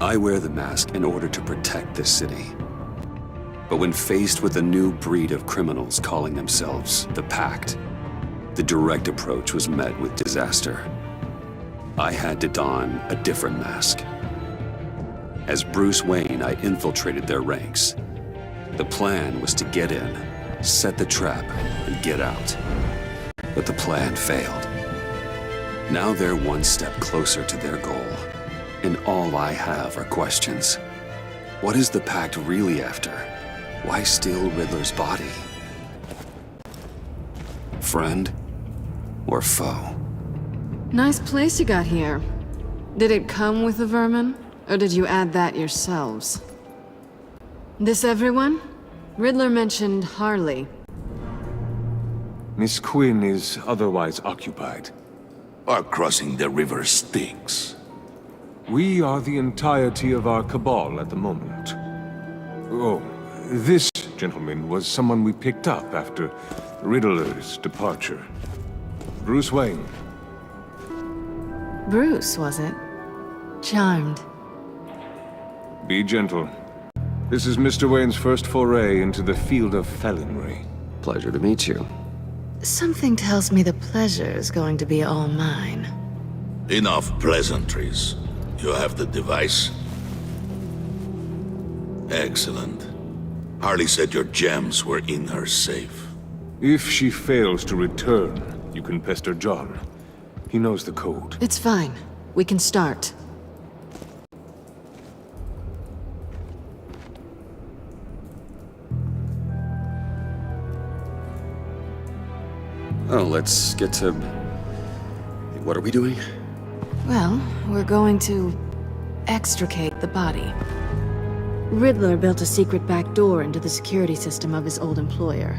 I wear the mask in order to protect this city. But when faced with a new breed of criminals calling themselves the Pact, the direct approach was met with disaster. I had to don a different mask. As Bruce Wayne, I infiltrated their ranks. The plan was to get in, set the trap, and get out. But the plan failed. Now they're one step closer to their goal, and all I have are questions. What is the Pact really after? Why steal Riddler's body? Friend or foe? Nice place you got here. Did it come with the vermin, or did you add that yourselves? This everyone? Riddler mentioned Harley. Miss Quinn is otherwise occupied. Our crossing the river Styx. We are the entirety of our cabal at the moment. Oh, this gentleman was someone we picked up after Riddler's departure. Bruce Wayne. Bruce, was it? Charmed. Be gentle. This is Mr. Wayne's first foray into the field of felonry. Pleasure to meet you. Something tells me the pleasure is going to be all mine. Enough pleasantries. You have the device? Excellent. Harley said your gems were in her safe. If she fails to return, you can pester John. He knows the code. It's fine. We can start. Oh, let's get to... What are we doing? Well, we're going to extricate the body. Riddler built a secret back door into the security system of his old employer.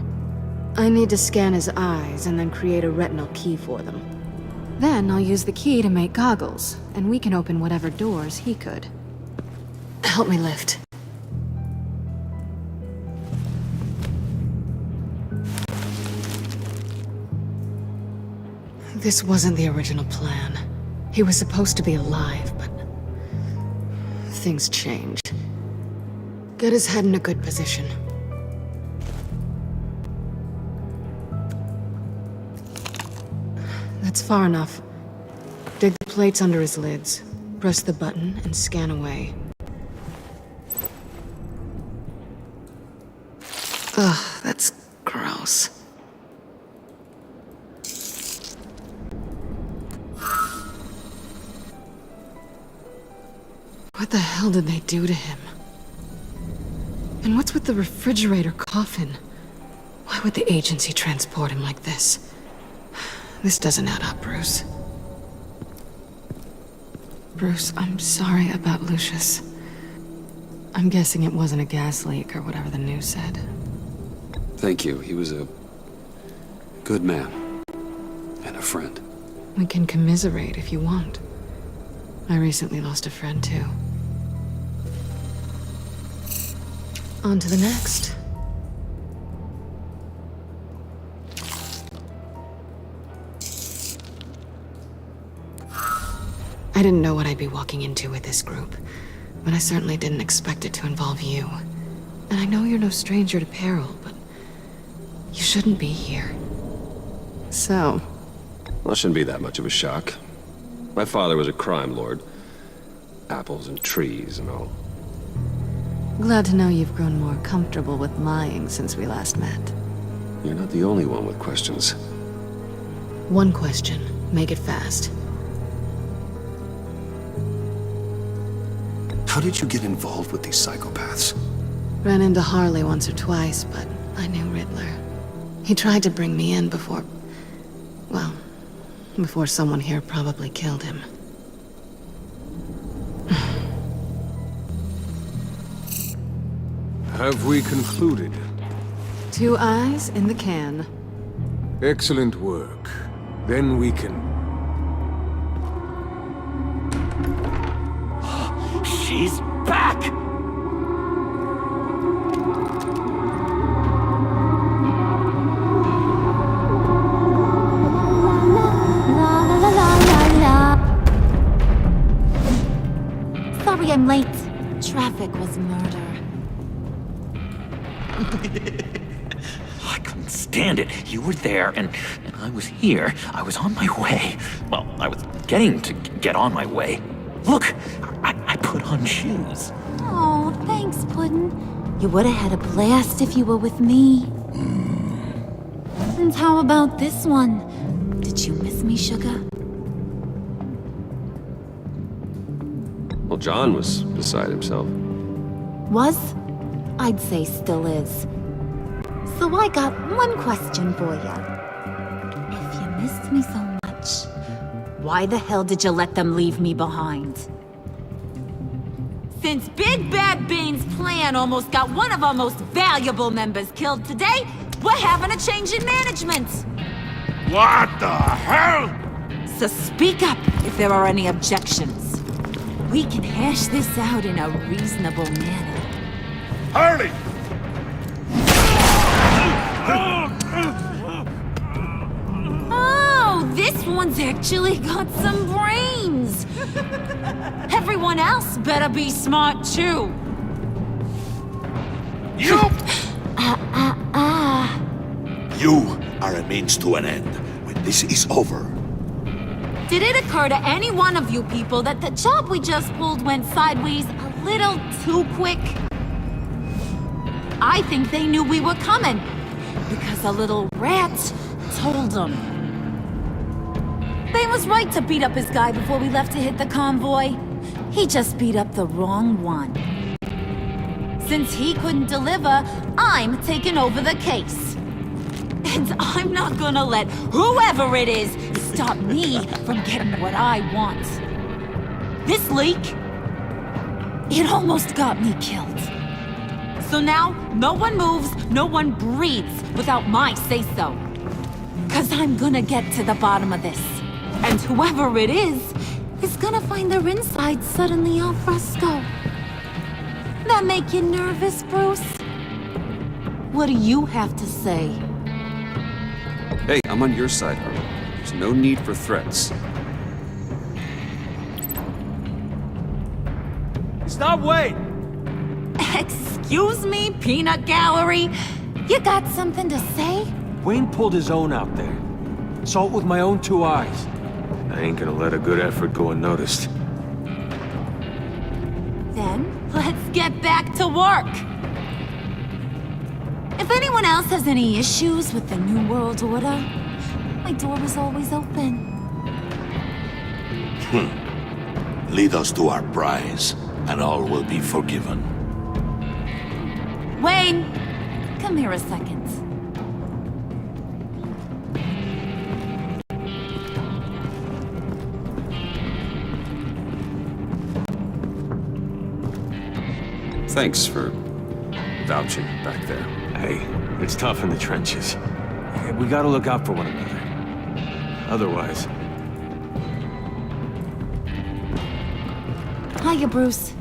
I need to scan his eyes and then create a retinal key for them. Then I'll use the key to make goggles, and we can open whatever doors he could. Help me lift. This wasn't the original plan. He was supposed to be alive, but things changed. Get his head in a good position. That's far enough. Dig the plates under his lids. Press the button and scan away. Ugh, that's gross. What the hell did they do to him? And what's with the refrigerator coffin? Why would the agency transport him like this? This doesn't add up, Bruce. Bruce, I'm sorry about Lucius. I'm guessing it wasn't a gas leak or whatever the news said. Thank you. He was a good man. And a friend. We can commiserate if you want. I recently lost a friend, too. On to the next. I didn't know what I'd be walking into with this group, but I certainly didn't expect it to involve you. And I know you're no stranger to peril, but you shouldn't be here. So? Well, it shouldn't be that much of a shock. My father was a crime lord. Apples and trees and all. Glad to know you've grown more comfortable with lying since we last met. You're not the only one with questions. One question. Make it fast. How did you get involved with these psychopaths? Ran into Harley once or twice, but I knew Riddler. He tried to bring me in before... well, before someone here probably killed him. Have we concluded? 2 eyes in the can. Excellent work. Then we can... She's back! Sorry I'm I'm late. Traffic was murder. I couldn't stand it. You were there, and I was here. I was on my way. Well, I was getting to get on my way. Look, I put on shoes. Oh, thanks, Puddin'. You would've had a blast if you were with me. And how about this one? Did you miss me, sugar? Well, John was beside himself. Was? I'd say still is. So I got one question for ya. If you missed me so much, why the hell did you let them leave me behind? Since Big Bad Bean's plan almost got one of our most valuable members killed today, we're having a change in management. What the hell? So speak up if there are any objections. We can hash this out in a reasonable manner. Harley! Oh, this one's actually got some brains. Everyone else better be smart too. You! You are a means to an end. When this is over, Did it occur to any one of you people that the job we just pulled went sideways a little too quick? I think they knew we were coming, because a little rat told them. They was right to beat up his guy before we left to hit the convoy. He just beat up the wrong one. Since he couldn't deliver, I'm taking over the case. And I'm not gonna let whoever it is stop me from getting what I want. This leak, it almost got me killed. So now, no one moves, no one breathes without my say-so. 'Cause I'm gonna get to the bottom of this. And whoever it is gonna find their inside suddenly al fresco. That make you nervous, Bruce? What do you have to say? Hey, I'm on your side, Harley. There's no need for threats. Stop, wait! Excuse me, peanut gallery? You got something to say? Wayne pulled his own out there. Saw it with my own two eyes. I ain't gonna let a good effort go unnoticed. Then, let's get back to work. If anyone else has any issues with the New World Order, my door is always open. Lead us to our prize, and all will be forgiven. Wayne, come here a second. Thanks for vouching back there. Hey, it's tough in the trenches. We gotta look out for one another. Otherwise... Hiya, Bruce.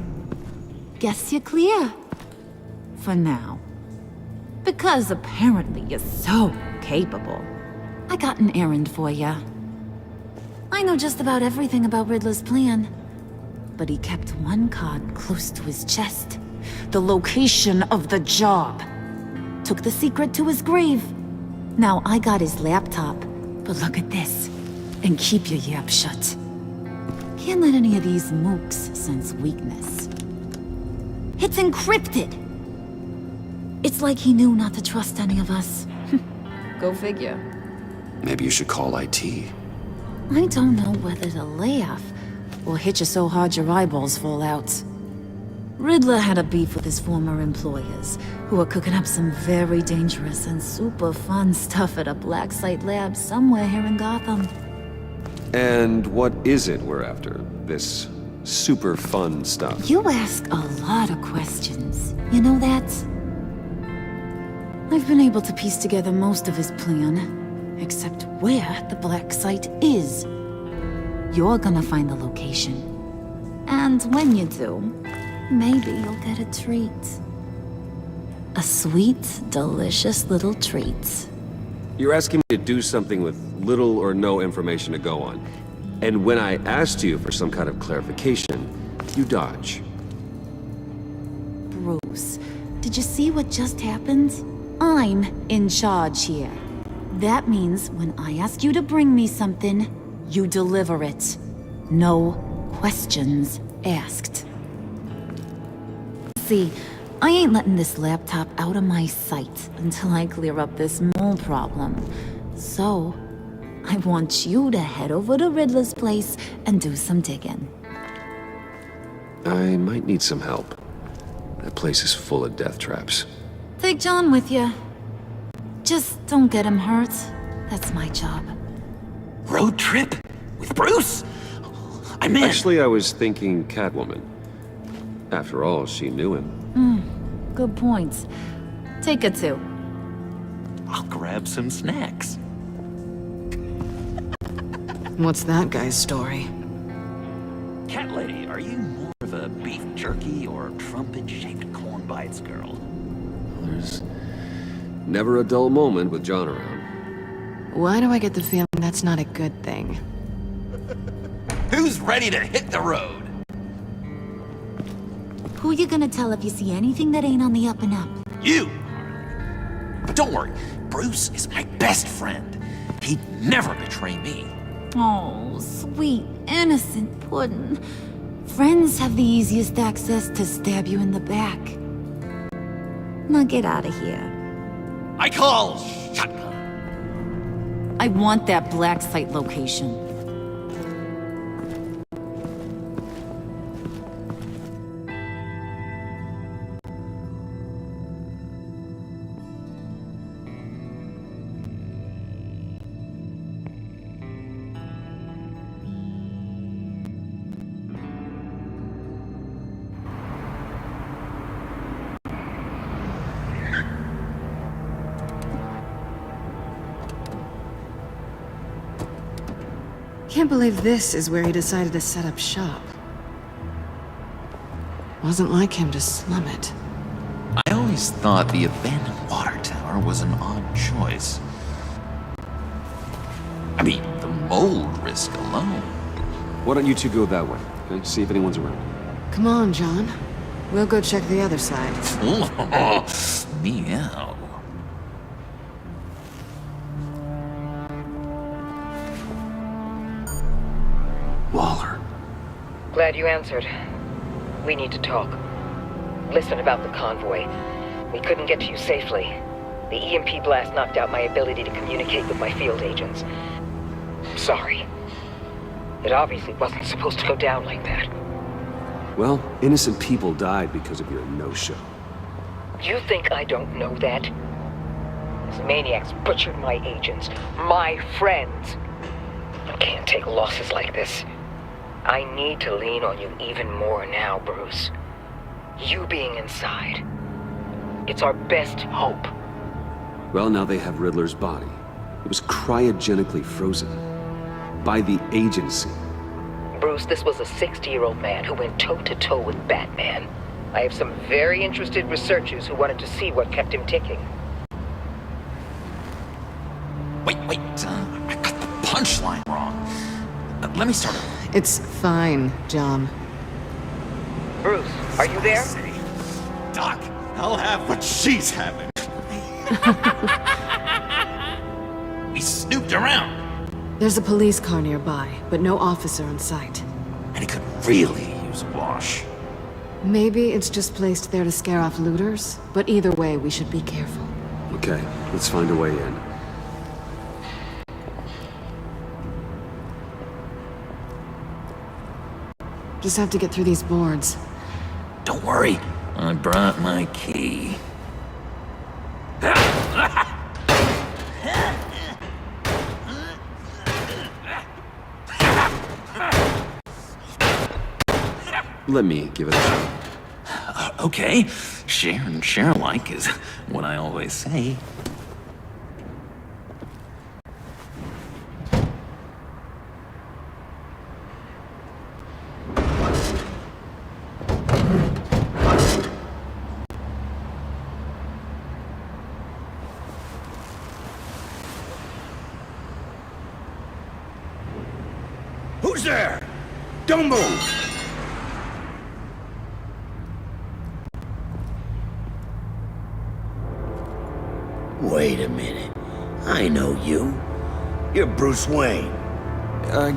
Guess you're clear. For now. Because apparently you're so capable. I got an errand for ya. I know just about everything about Riddler's plan. But he kept one card close to his chest. The location of the job. Took the secret to his grave. Now I got his laptop. But look at this. And keep your yap shut. Can't let any of these mooks sense weakness. It's encrypted! It's like he knew not to trust any of us. Go figure. Maybe you should call IT. I don't know whether to laugh or hit you so hard your eyeballs fall out. Riddler had a beef with his former employers, who were cooking up some very dangerous and super fun stuff at a black site lab somewhere here in Gotham. And what is it we're after? This super fun stuff? You ask a lot of questions. You know that? I've been able to piece together most of his plan, except where the black site is. You're gonna find the location. And when you do, maybe you'll get a treat. A sweet, delicious little treat. You're asking me to do something with little or no information to go on. And when I asked you for some kind of clarification, you dodge. Bruce, did you see what just happened? I'm in charge here. That means when I ask you to bring me something, you deliver it. No questions asked. See, I ain't letting this laptop out of my sight until I clear up this mole problem. So, I want you to head over to Riddler's place and do some digging. I might need some help. That place is full of death traps. Take John with you. Just don't get him hurt. That's my job. Road trip? With Bruce? I'm in. Actually, I was thinking Catwoman. After all, she knew him. Good points. Take it too. I'll grab some snacks. What's that guy's story? Cat lady, are you more of a beef jerky or trumpet-shaped corn bites girl? There's never a dull moment with John around. Why do I get the feeling that's not a good thing? Who's ready to hit the road? Who you gonna tell if you see anything that ain't on the up and up? You! But don't worry, Bruce is my best friend. He'd never betray me. Oh, sweet, innocent puddin'. Friends have the easiest access to stab you in the back. Now get out of here. I call shotgun. I want that black site location. Can't believe this is where he decided to set up shop. Wasn't like him to slum it. I always thought the abandoned water tower was an odd choice. I mean, the mold risk alone. Why don't you two go that way, okay? See if anyone's around. Come on, John. We'll go check the other side. Meow. Waller. Glad you answered. We need to talk. Listen about the convoy. We couldn't get to you safely. The EMP blast knocked out my ability to communicate with my field agents. Sorry. It obviously wasn't supposed to go down like that. Well, innocent people died because of your no-show. You think I don't know that? These maniacs butchered my agents, my friends. I can't take losses like this. I need to lean on you even more now, Bruce. You being inside. It's our best hope. Well, now they have Riddler's body. It was cryogenically frozen. By the agency. Bruce, this was a 60-year-old man who went toe-to-toe with Batman. I have some very interested researchers who wanted to see what kept him ticking. Wait, I got the punchline wrong. Let me start over. It's fine, John. Bruce, are you there? Doc, I'll have what she's having. We snooped around. There's a police car nearby, but no officer in sight. And he could really use a wash. Maybe it's just placed there to scare off looters, but either way, we should be careful. Okay, let's find a way in. Just have to get through these boards. Don't worry, I brought my key. Let me give it a shot. Okay, share and share alike is what I always say. Who's there? Don't move! Wait a minute. I know you. You're Bruce Wayne.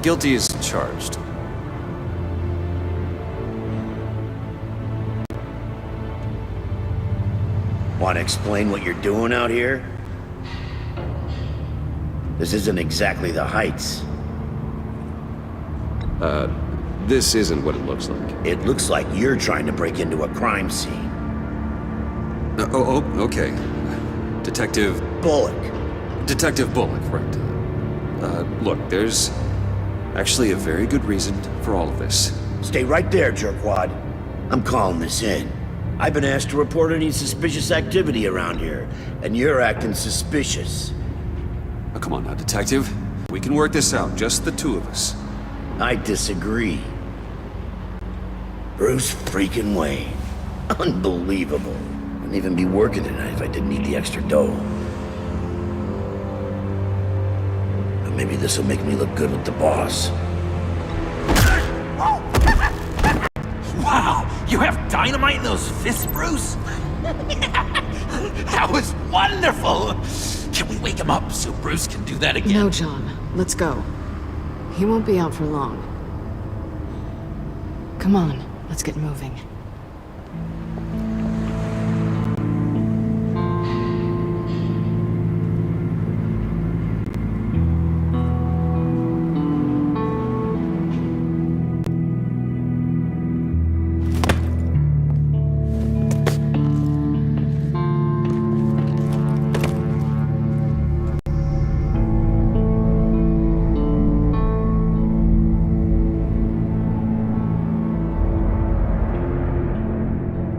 Guilty as charged. Want to explain what you're doing out here? This isn't exactly the Heights. This isn't what it looks like. It looks like you're trying to break into a crime scene. Okay. Detective Bullock. Bullock, right. Look, there's actually a very good reason for all of this. Stay right there, jerkwad. I'm calling this in. I've been asked to report any suspicious activity around here, and you're acting suspicious. Oh, come on now, Detective. We can work this out, just the two of us. I disagree. Bruce freaking Wayne. Unbelievable. Wouldn't even be working tonight if I didn't need the extra dough. But maybe this'll make me look good with the boss. Wow, you have dynamite in those fists, Bruce? That was wonderful! Can we wake him up so Bruce can do that again? No, John. Let's go. He won't be out for long. Come on, let's get moving.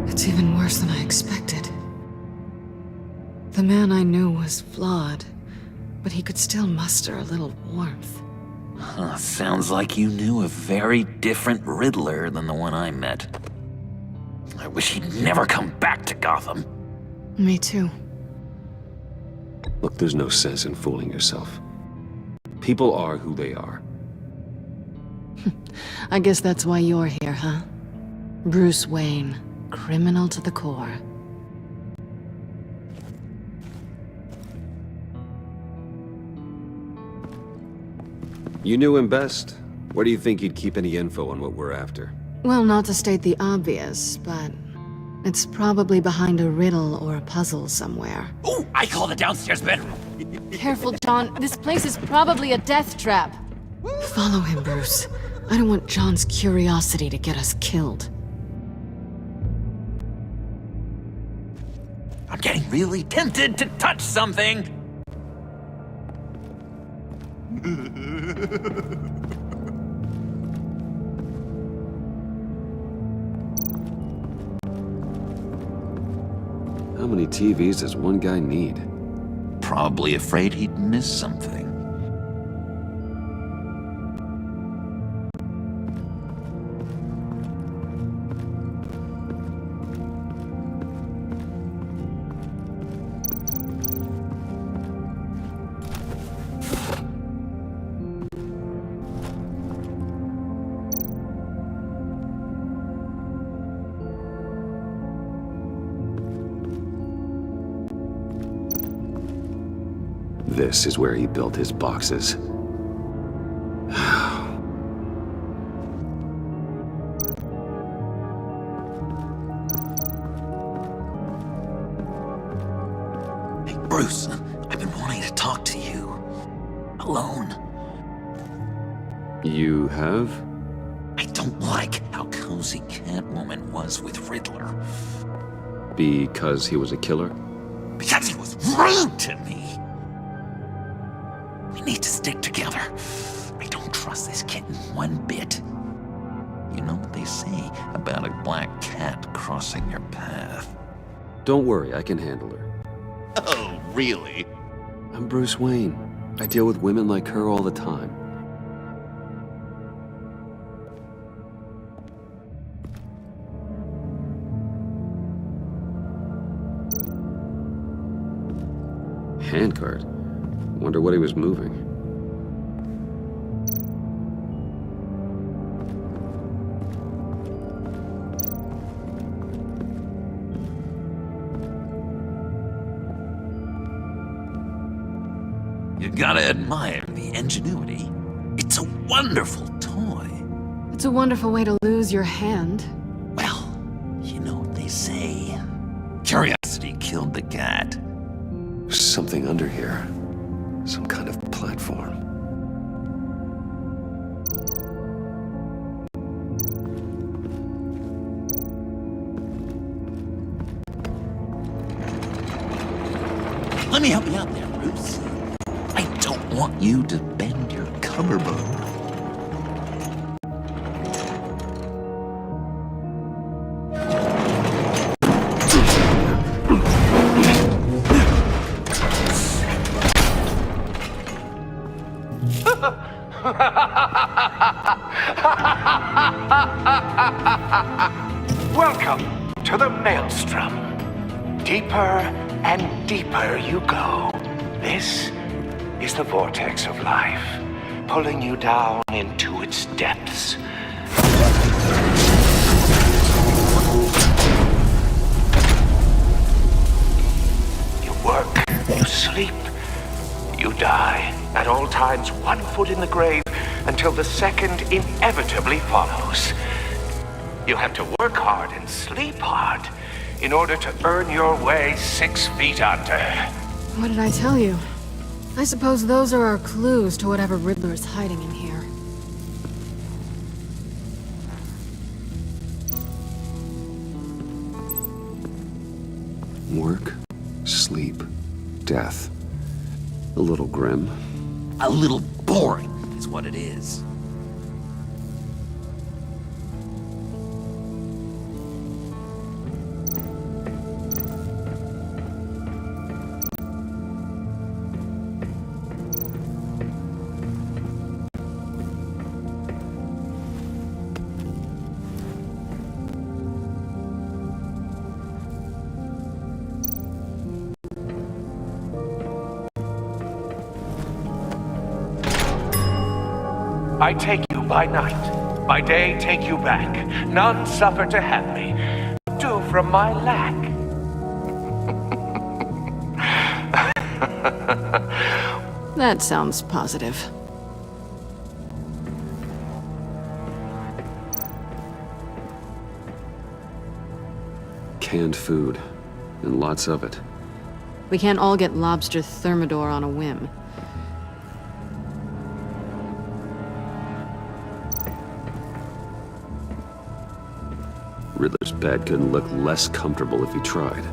It's even worse than I expected. The man I knew was flawed, but he could still muster a little warmth. Huh, sounds like you knew a very different Riddler than the one I met. I wish he'd never come back to Gotham. Me too. Look, there's no sense in fooling yourself. People are who they are. I guess that's why you're here, huh? Bruce Wayne, criminal to the core. You knew him best. Where do you think he'd keep any info on what we're after? Well, not to state the obvious, but it's probably behind a riddle or a puzzle somewhere. Oh, I call the downstairs bedroom. Careful, John. This place is probably a death trap. Follow him, Bruce. I don't want John's curiosity to get us killed. I'm getting really tempted to touch something. How many TVs does one guy need? Probably afraid he'd miss something. This is where he built his boxes. Hey, Bruce, I've been wanting to talk to you. Alone. You have? I don't like how cozy Catwoman was with Riddler. Because he was a killer? Because he was rude to me. We need to stick together. I don't trust this kitten one bit. You know what they say about a black cat crossing your path? Don't worry, I can handle her. Oh, really? I'm Bruce Wayne. I deal with women like her all the time. Handcart? Wonder what he was moving. Gotta admire the ingenuity. It's a wonderful toy. It's a wonderful way to lose your hand. Well, you know what they say. Curiosity killed the cat. There's something under here. Some kind of platform. Let me help you out there, Bruce. I don't want you to bend your collarbone. Welcome to the Maelstrom. Deeper and deeper you go. This is the vortex of life, pulling you down into its depths. You work, you sleep, you die. At all times, 1 foot in the grave until the second inevitably follows. You have to work hard and sleep hard in order to earn your way 6 feet under. What did I tell you? I suppose those are our clues to whatever Riddler's hiding in here. Work, sleep, death. A little grim. A little boring is what it is. I take you by night, by day take you back. None suffer to have me, do from my lack. That sounds positive. Canned food, and lots of it. We can't all get lobster thermidor on a whim. Riddler's bed couldn't look less comfortable if he tried.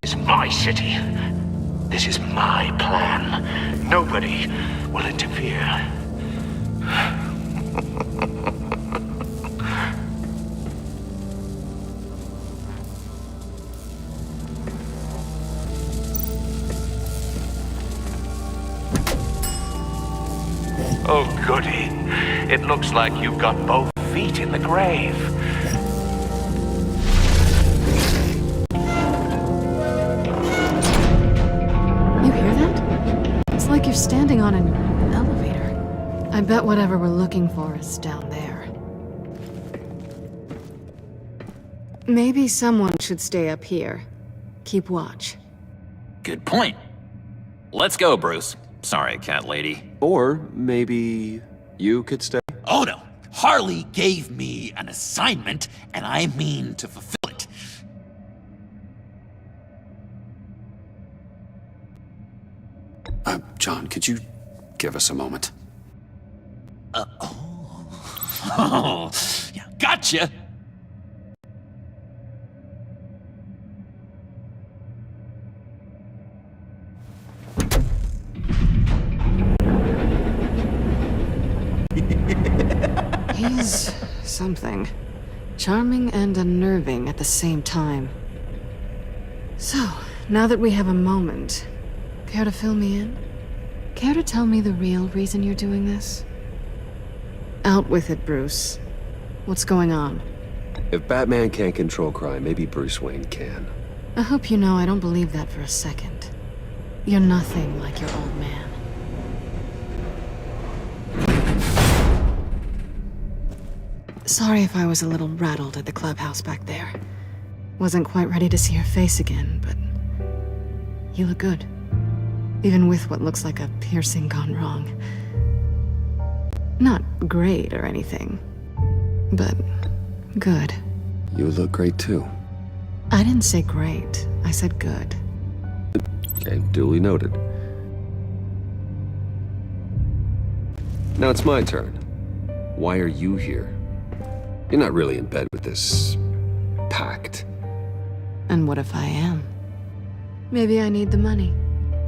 This is my city. This is my plan. Nobody will interfere. Oh, goody. It looks like you've got both feet in the grave. You hear that? It's like you're standing on an elevator. I bet whatever we're looking for is down there. Maybe someone should stay up here. Keep watch. Good point. Let's go, Bruce. Sorry, cat lady. Or maybe you could stay? Oh no! Harley gave me an assignment, and I mean to fulfill it. John, could you give us a moment? Oh, yeah, gotcha! He's something. Charming and unnerving at the same time. So, now that we have a moment, care to fill me in? Care to tell me the real reason you're doing this? Out with it, Bruce. What's going on? If Batman can't control crime, maybe Bruce Wayne can. I hope you know I don't believe that for a second. You're nothing like your old man. Sorry if I was a little rattled at the clubhouse back there. Wasn't quite ready to see your face again, but you look good. Even with what looks like a piercing gone wrong. Not great or anything, but good. You look great too. I didn't say great, I said good. Okay, duly noted. Now it's my turn. Why are you here? You're not really in bed with this pact. And what if I am? Maybe I need the money.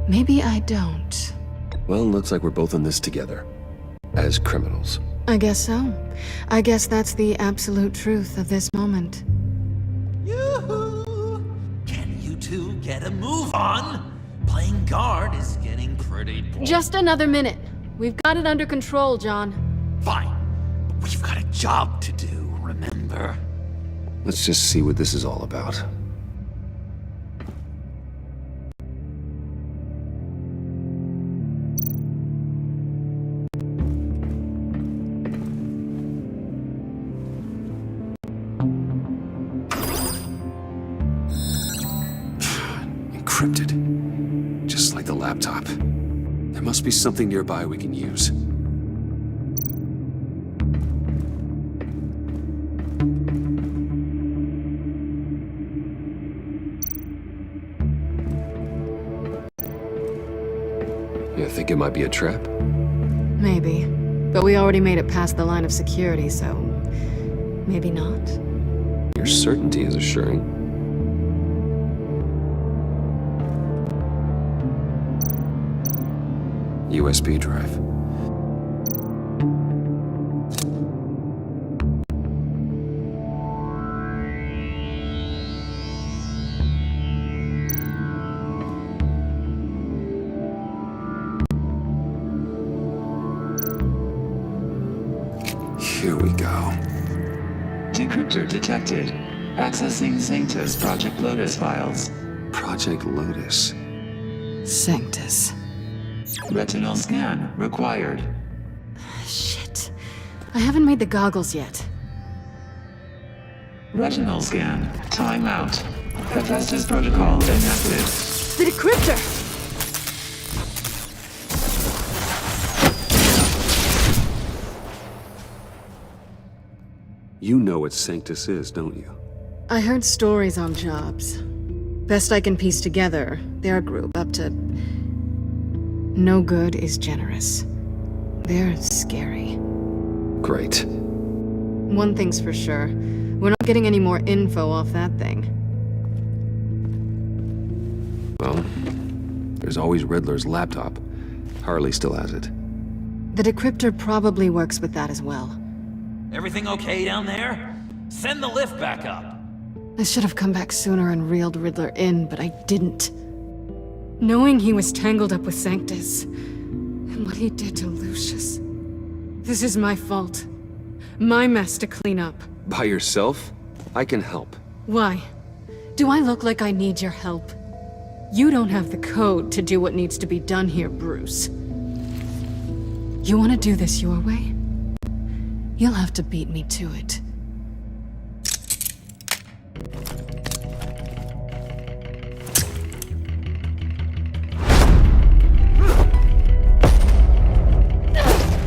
Maybe I don't. Well, looks like we're both in this together. As criminals. I guess so. I guess that's the absolute truth of this moment. Yoo-hoo! Can you two get a move on? Playing guard is getting pretty boring. Just another minute. We've got it under control, John. Fine. But we've got a job to do, remember? Let's just see what this is all about. Encrypted. Just like the laptop. There must be something nearby we can use. You think it might be a trap? Maybe. But we already made it past the line of security, so maybe not. Your certainty is assuring. USB drive. Here we go. Decryptor detected. Accessing Sanctus Project Lotus files. Project Lotus. Sanctus. Retinal scan required. Shit. I haven't made the goggles yet. Retinal scan. Timeout. Hephaestus protocol enacted. The decryptor! You know what Sanctus is, don't you? I heard stories on jobs. Best I can piece together, they're a group up to... No good is generous. They're scary. Great. One thing's for sure. We're not getting any more info off that thing. Well, there's always Riddler's laptop. Harley still has it. The decryptor probably works with that as well. Everything okay down there? Send the lift back up. I should have come back sooner and reeled Riddler in, but I didn't. Knowing he was tangled up with Sanctus, and what he did to Lucius. This is my fault. My mess to clean up. By yourself? I can help. Why? Do I look like I need your help? You don't have the code to do what needs to be done here, Bruce. You want to do this your way? You'll have to beat me to it.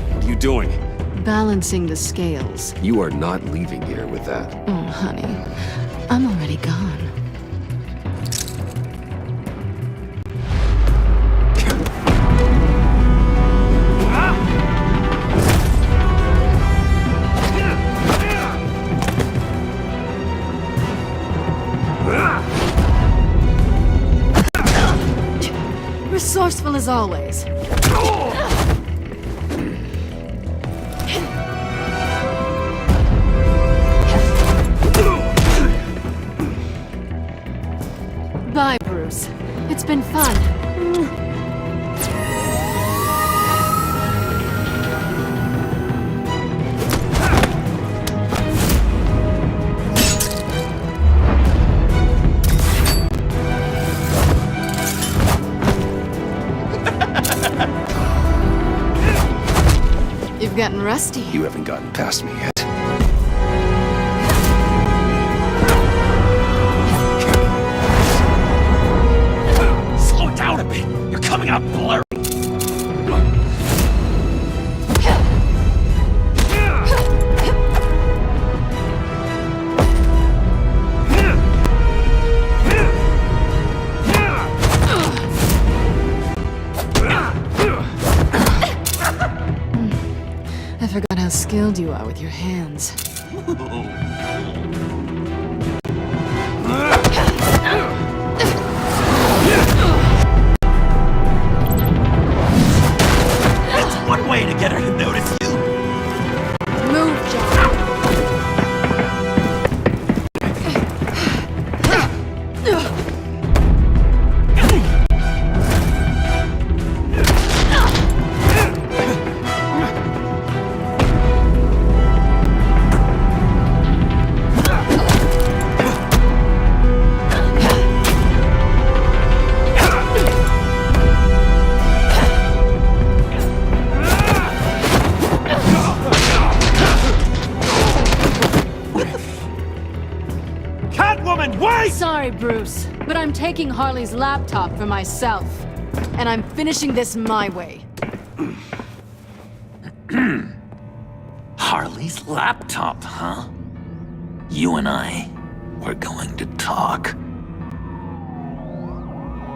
What are you doing? Balancing the scales. You are not leaving here with that. Oh, honey. I'm already gone. Resourceful as always. Bye, Bruce. It's been fun. getting rusty. You haven't gotten past me yet. Slow it down a bit. You're coming out blurry. I forgot how skilled you are with your hands. That's one way to get her to notice you. Move, John. Sorry, Bruce, but I'm taking Harley's laptop for myself. And I'm finishing this my way. Harley's laptop, huh? You and I, we're going to talk.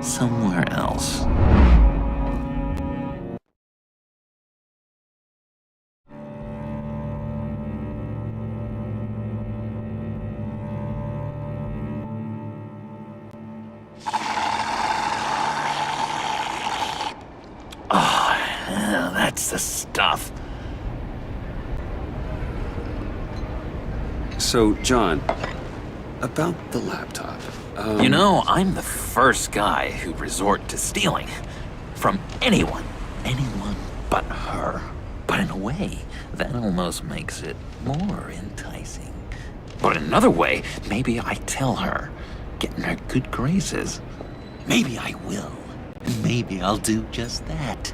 Somewhere else. That's the stuff. So, John, about the laptop. You know, I'm the first guy who'd resort to stealing. From anyone. Anyone but her. But in a way, that almost makes it more enticing. But in another way, maybe I tell her, get in her good graces. Maybe I will. And maybe I'll do just that.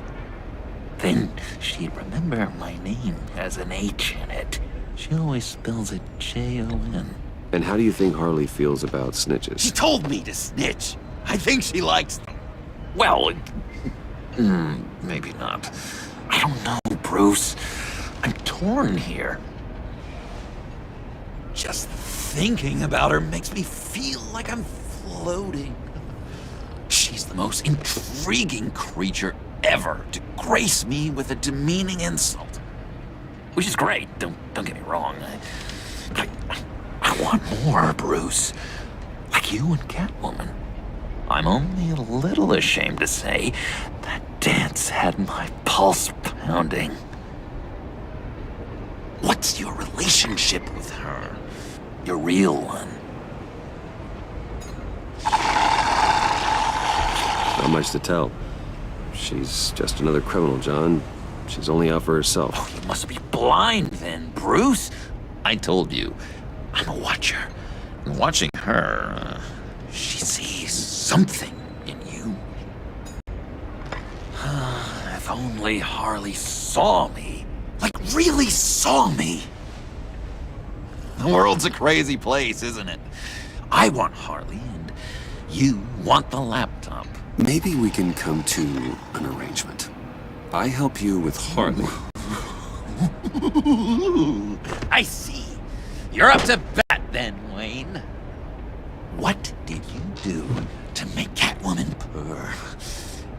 Then she'd remember my name has an H in it. She always spells it Jon. And how do you think Harley feels about snitches? She told me to snitch. I think she likes them. Well, maybe not. I don't know, Bruce. I'm torn here. Just thinking about her makes me feel like I'm floating. She's the most intriguing creature ever to grace me with a demeaning insult. Which is great, don't get me wrong. I want more, Bruce. Like you and Catwoman. I'm only a little ashamed to say that dance had my pulse pounding. What's your relationship with her? Your real one? Not much to tell. She's just another criminal, John. She's only out for herself. Oh, you must be blind then, Bruce. I told you, I'm a watcher. And watching her, she sees something in you. If only Harley saw me. Like, really saw me. The world's a crazy place, isn't it? I want Harley, and you want the laptop. Maybe we can come to an arrangement. I help you with Harley. I see. You're up to bat then, Wayne. What did you do to make Catwoman purr?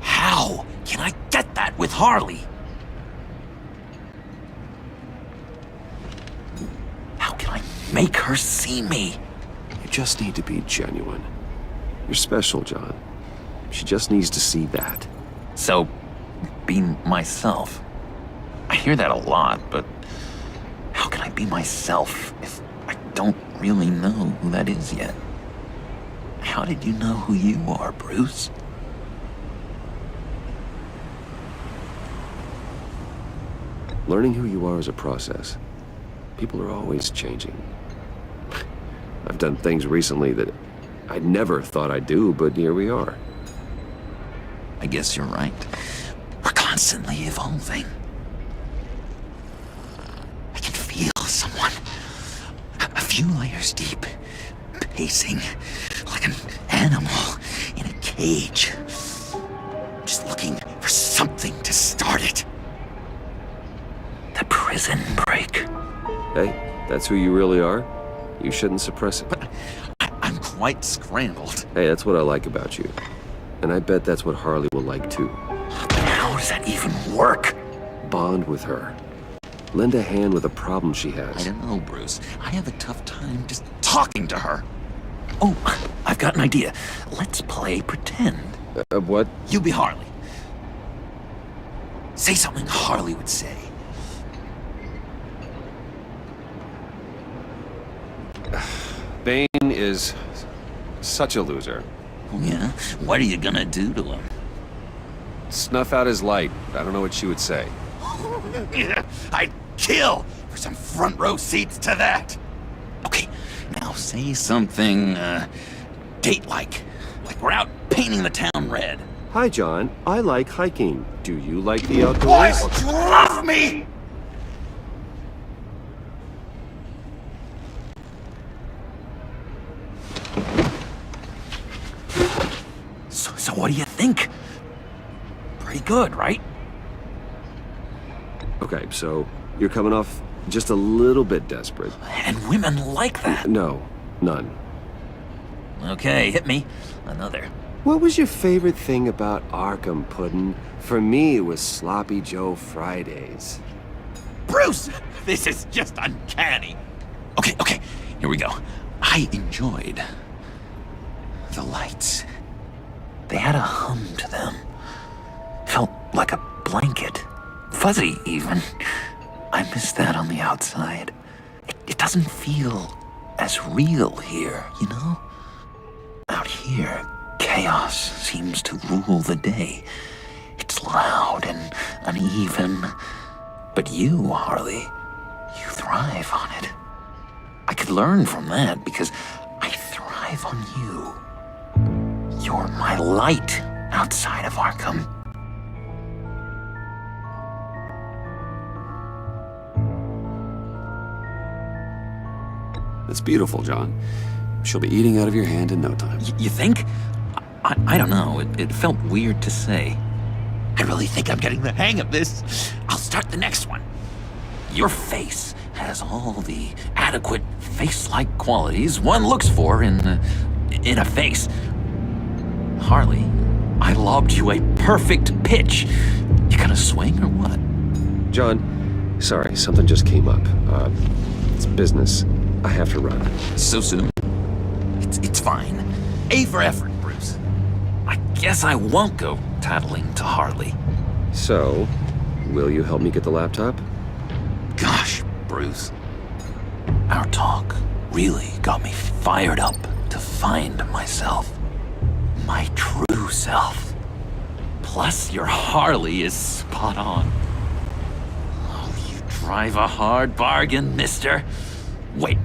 How can I get that with Harley? How can I make her see me? You just need to be genuine. You're special, John. She just needs to see that. So, be myself. I hear that a lot, but how can I be myself if I don't really know who that is yet? How did you know who you are, Bruce? Learning who you are is a process. People are always changing. I've done things recently that I never thought I'd do, but here we are. I guess you're right. We're constantly evolving. few layers deep, pacing like an animal in a cage. Just looking for something to start it. The prison break. Hey, that's who you really are? You shouldn't suppress it. But I'm quite scrambled. Hey, that's what I like about you. And I bet that's what Harley will like too. But how does that even work? Bond with her. Lend a hand with a problem she has. I don't know, Bruce. I have a tough time just talking to her. Oh, I've got an idea. Let's play pretend. What? You be Harley. Say something Harley would say. Bane is such a loser. Oh, yeah? What are you gonna do to him? Snuff out his light. I don't know what she would say. I'd kill for some front row seats to that. Okay, now say something, date-like. Like we're out painting the town red. Hi, John. I like hiking. Do you like the outdoors? Boys, you love me! So what do you think? Pretty good, right? Okay, so you're coming off just a little bit desperate. And women like that. No, none. Okay, hit me. Another. What was your favorite thing about Arkham, Puddin'? For me, it was Sloppy Joe Fridays. Bruce! This is just uncanny. Okay, here we go. I enjoyed the lights. They had a hum to them. Felt like a blanket. Fuzzy, even. I miss that on the outside. It doesn't feel as real here, you know? Out here, chaos seems to rule the day. It's loud and uneven. But you, Harley, you thrive on it. I could learn from that because I thrive on you. You're my light outside of Arkham. That's beautiful, John. She'll be eating out of your hand in no time. You think? I don't know. It felt weird to say. I really think I'm getting the hang of this. I'll start the next one. Your face has all the adequate face-like qualities one looks for in a face. Harley, I lobbed you a perfect pitch. You gonna swing or what? John, sorry, something just came up. It's business. I have to run. So soon? It's fine. A for effort, Bruce. I guess I won't go tattling to Harley. So, will you help me get the laptop? Gosh, Bruce. Our talk really got me fired up to find myself. My true self. Plus, your Harley is spot on. Oh, you drive a hard bargain, mister. Wait.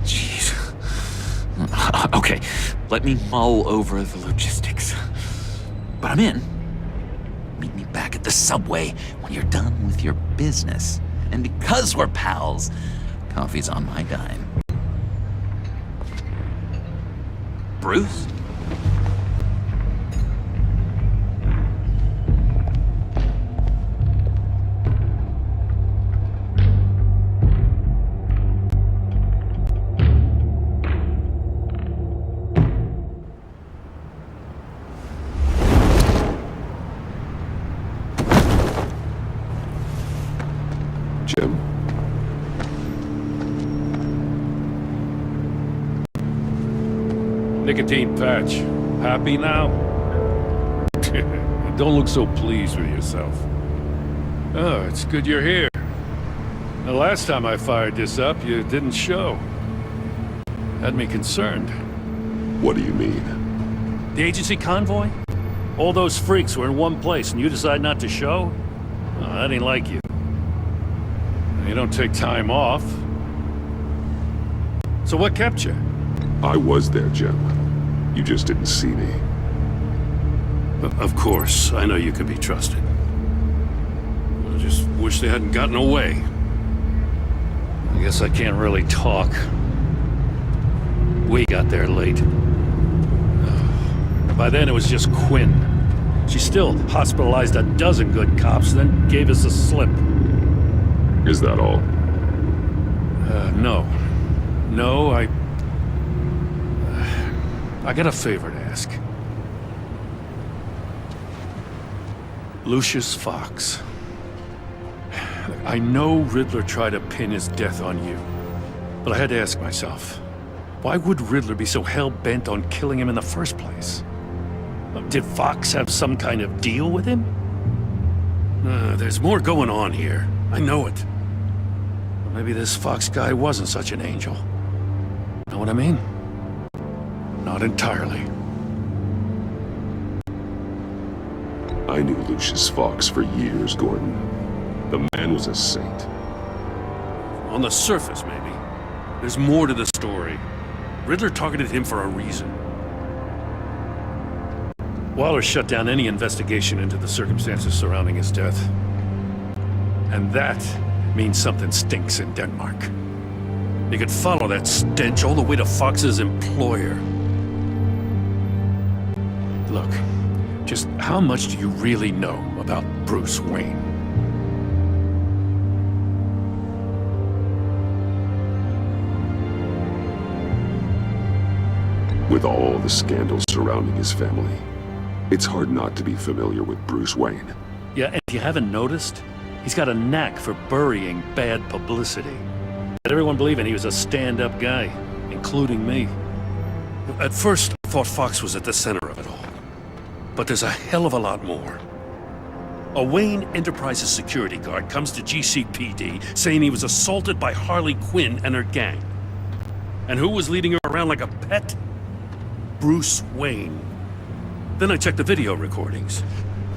Jeez. Okay, let me mull over the logistics. But I'm in. Meet me back at the subway when you're done with your business. And because we're pals, coffee's on my dime. Bruce? Jim? Nicotine patch. Happy now? Don't look so pleased with yourself. Oh, it's good you're here. The last time I fired this up, you didn't show. Had me concerned. What do you mean? The agency convoy? All those freaks were in one place and you decide not to show? Oh, that ain't like you. You don't take time off. So what kept you? I was there, Jim. You just didn't see me. Of course, I know you can be trusted. I just wish they hadn't gotten away. I guess I can't really talk. We got there late. By then it was just Quinn. She still hospitalized a dozen good cops, then gave us a slip. Is that all? No. No, I got a favor to ask. Lucius Fox. I know Riddler tried to pin his death on you, but I had to ask myself, why would Riddler be so hell-bent on killing him in the first place? Did Fox have some kind of deal with him? There's more going on here. I know it. But maybe this Fox guy wasn't such an angel. Know what I mean? Not entirely. I knew Lucius Fox for years, Gordon. The man was a saint. On the surface, maybe. There's more to the story. Riddler targeted him for a reason. Waller shut down any investigation into the circumstances surrounding his death. And that means something stinks in Denmark. You could follow that stench all the way to Fox's employer. Look, just how much do you really know about Bruce Wayne? With all the scandals surrounding his family, it's hard not to be familiar with Bruce Wayne. Yeah, and if you haven't noticed, he's got a knack for burying bad publicity. Had everyone believing he was a stand-up guy, including me. At first, I thought Fox was at the center of it all. But there's a hell of a lot more. A Wayne Enterprises security guard comes to GCPD saying he was assaulted by Harley Quinn and her gang. And who was leading her around like a pet? Bruce Wayne. Then I checked the video recordings.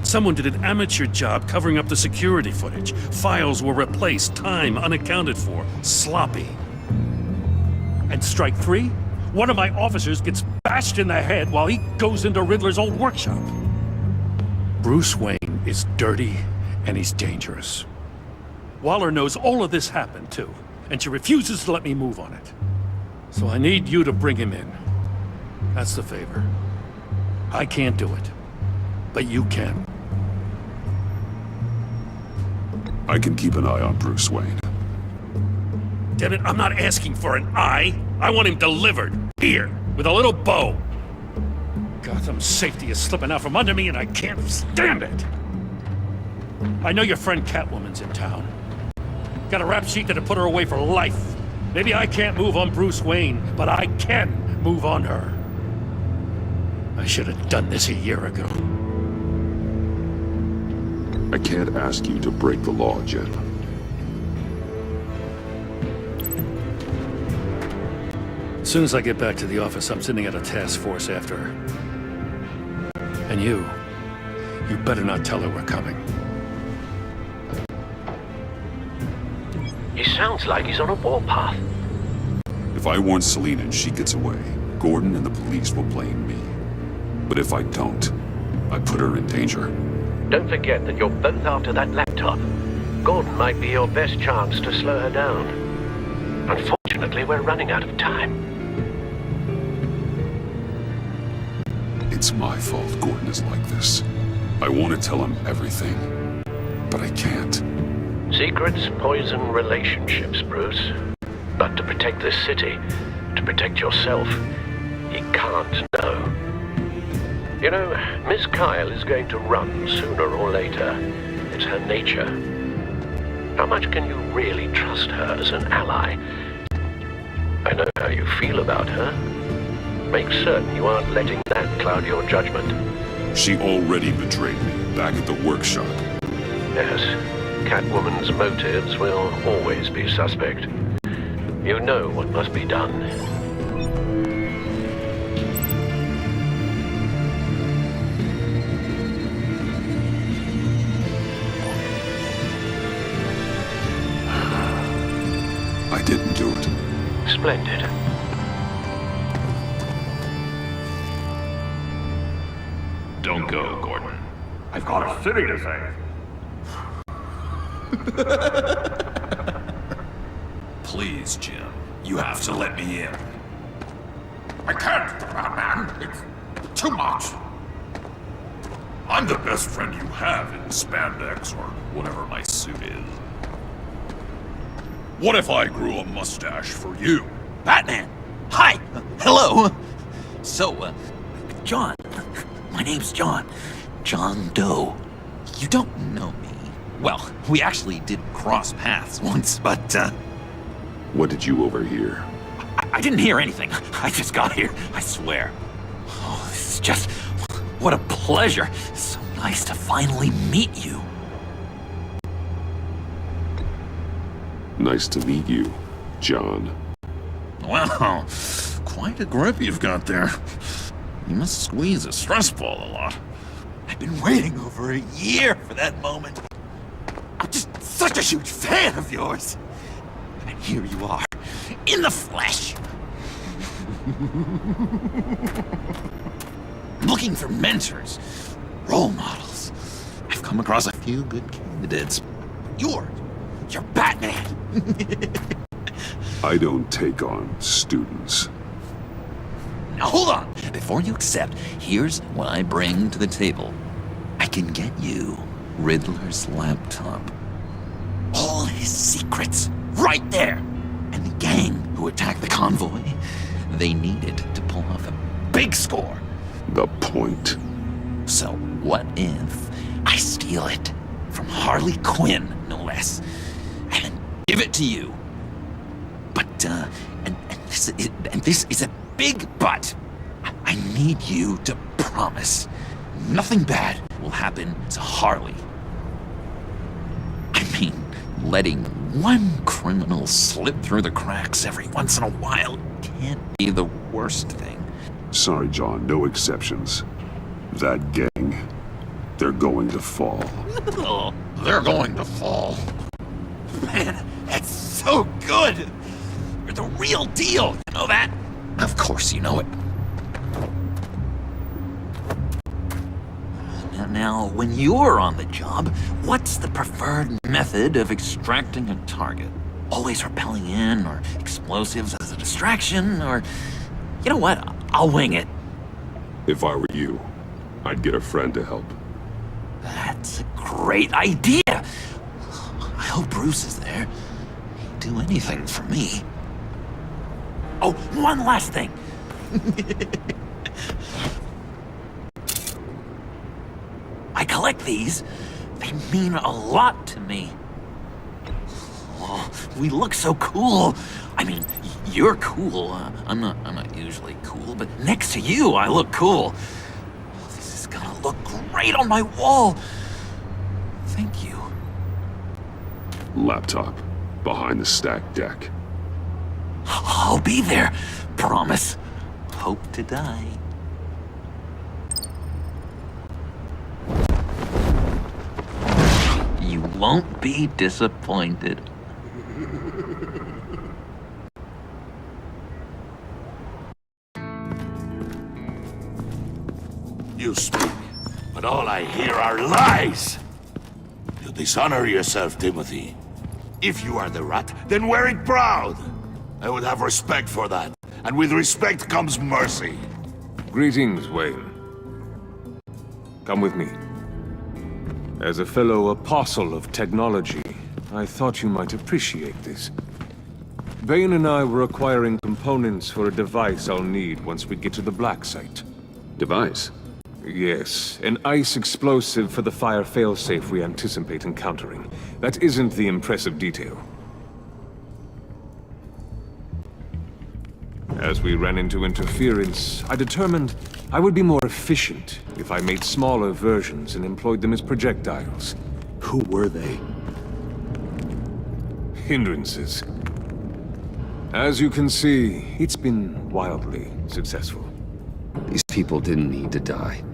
Someone did an amateur job covering up the security footage. Files were replaced, time unaccounted for, sloppy. And strike three? One of my officers gets bashed in the head while he goes into Riddler's old workshop. Bruce Wayne is dirty and he's dangerous. Waller knows all of this happened too, and she refuses to let me move on it. So I need you to bring him in. That's the favor. I can't do it, but you can. I can keep an eye on Bruce Wayne. Damn it, I'm not asking for an eye. I want him delivered. Here, with a little bow. Gotham's safety is slipping out from under me and I can't stand it. I know your friend Catwoman's in town. Got a rap sheet that'll put her away for life. Maybe I can't move on Bruce Wayne, but I can move on her. I should have done this a year ago. I can't ask you to break the law, Jen. As soon as I get back to the office, I'm sending out a task force after her. And you better not tell her we're coming. He sounds like he's on a warpath. If I warn Selina and she gets away, Gordon and the police will blame me. But if I don't, I put her in danger. Don't forget that you're both after that laptop. Gordon might be your best chance to slow her down. Unfortunately, we're running out of time. It's my fault Gordon is like this. I want to tell him everything, but I can't. Secrets poison relationships, Bruce. But to protect this city, to protect yourself, you can't know. You know, Miss Kyle is going to run sooner or later. It's her nature. How much can you really trust her as an ally? I know how you feel about her. Make certain you aren't letting that cloud your judgment. She already betrayed me back at the workshop. Yes, Catwoman's motives will always be suspect. You know what must be done. I didn't do it. Splendid. Don't go, Gordon. I've got a city to save. Please, Jim. You have to let me in. I can't, Batman. It's too much. I'm the best friend you have in spandex or whatever my suit is. What if I grew a mustache for you? Batman! Hi! Hello! So, John. My name's John. John Doe. You don't know me. Well, we actually did cross paths once, but, What did you overhear? I didn't hear anything. I just got here, I swear. Oh, this is just... What a pleasure. So nice to finally meet you. Nice to meet you, John. Wow, quite a grip you've got there. You must squeeze a stress ball a lot. I've been waiting over a year for that moment. I'm just such a huge fan of yours. And here you are, in the flesh. Looking for mentors, role models. I've come across a few good candidates. You're Batman. I don't take on students. Now hold on. Before you accept, here's what I bring to the table. I can get you Riddler's laptop. All his secrets, right there. And the gang who attacked the convoy, they needed to pull off a big score. The point. So what if I steal it from Harley Quinn, no less, and then give it to you? But, and this is a big but. I need you to promise nothing bad will happen to Harley. I mean, letting one criminal slip through the cracks every once in a while can't be the worst thing. Sorry, John, no exceptions. That gang, they're going to fall. Oh, they're going to fall. Man, that's so good! You're the real deal, you know that? Of course you know it. Now, when you're on the job, what's the preferred method of extracting a target? Always rappelling in, or explosives as a distraction, or... You know what? I'll wing it. If I were you, I'd get a friend to help. That's a great idea! I hope Bruce is there. He'd do anything for me. Oh, one last thing! I collect these. They mean a lot to me. Oh, we look so cool. I mean, you're cool. I'm not usually cool, but next to you, I look cool. This is gonna look great on my wall. Thank you. Laptop, behind the stacked deck. I'll be there. Promise. Hope to die. You won't be disappointed. You speak, but all I hear are lies! You dishonor yourself, Timothy. If you are the rat, then wear it proud! I would have respect for that, and with respect comes mercy. Greetings, Wayne. Come with me. As a fellow apostle of technology, I thought you might appreciate this. Bane and I were acquiring components for a device I'll need once we get to the Black Site. Device? Yes, an ice explosive for the fire failsafe we anticipate encountering. That isn't the impressive detail. As we ran into interference, I determined I would be more efficient if I made smaller versions and employed them as projectiles. Who were they? Hindrances. As you can see, it's been wildly successful. These people didn't need to die.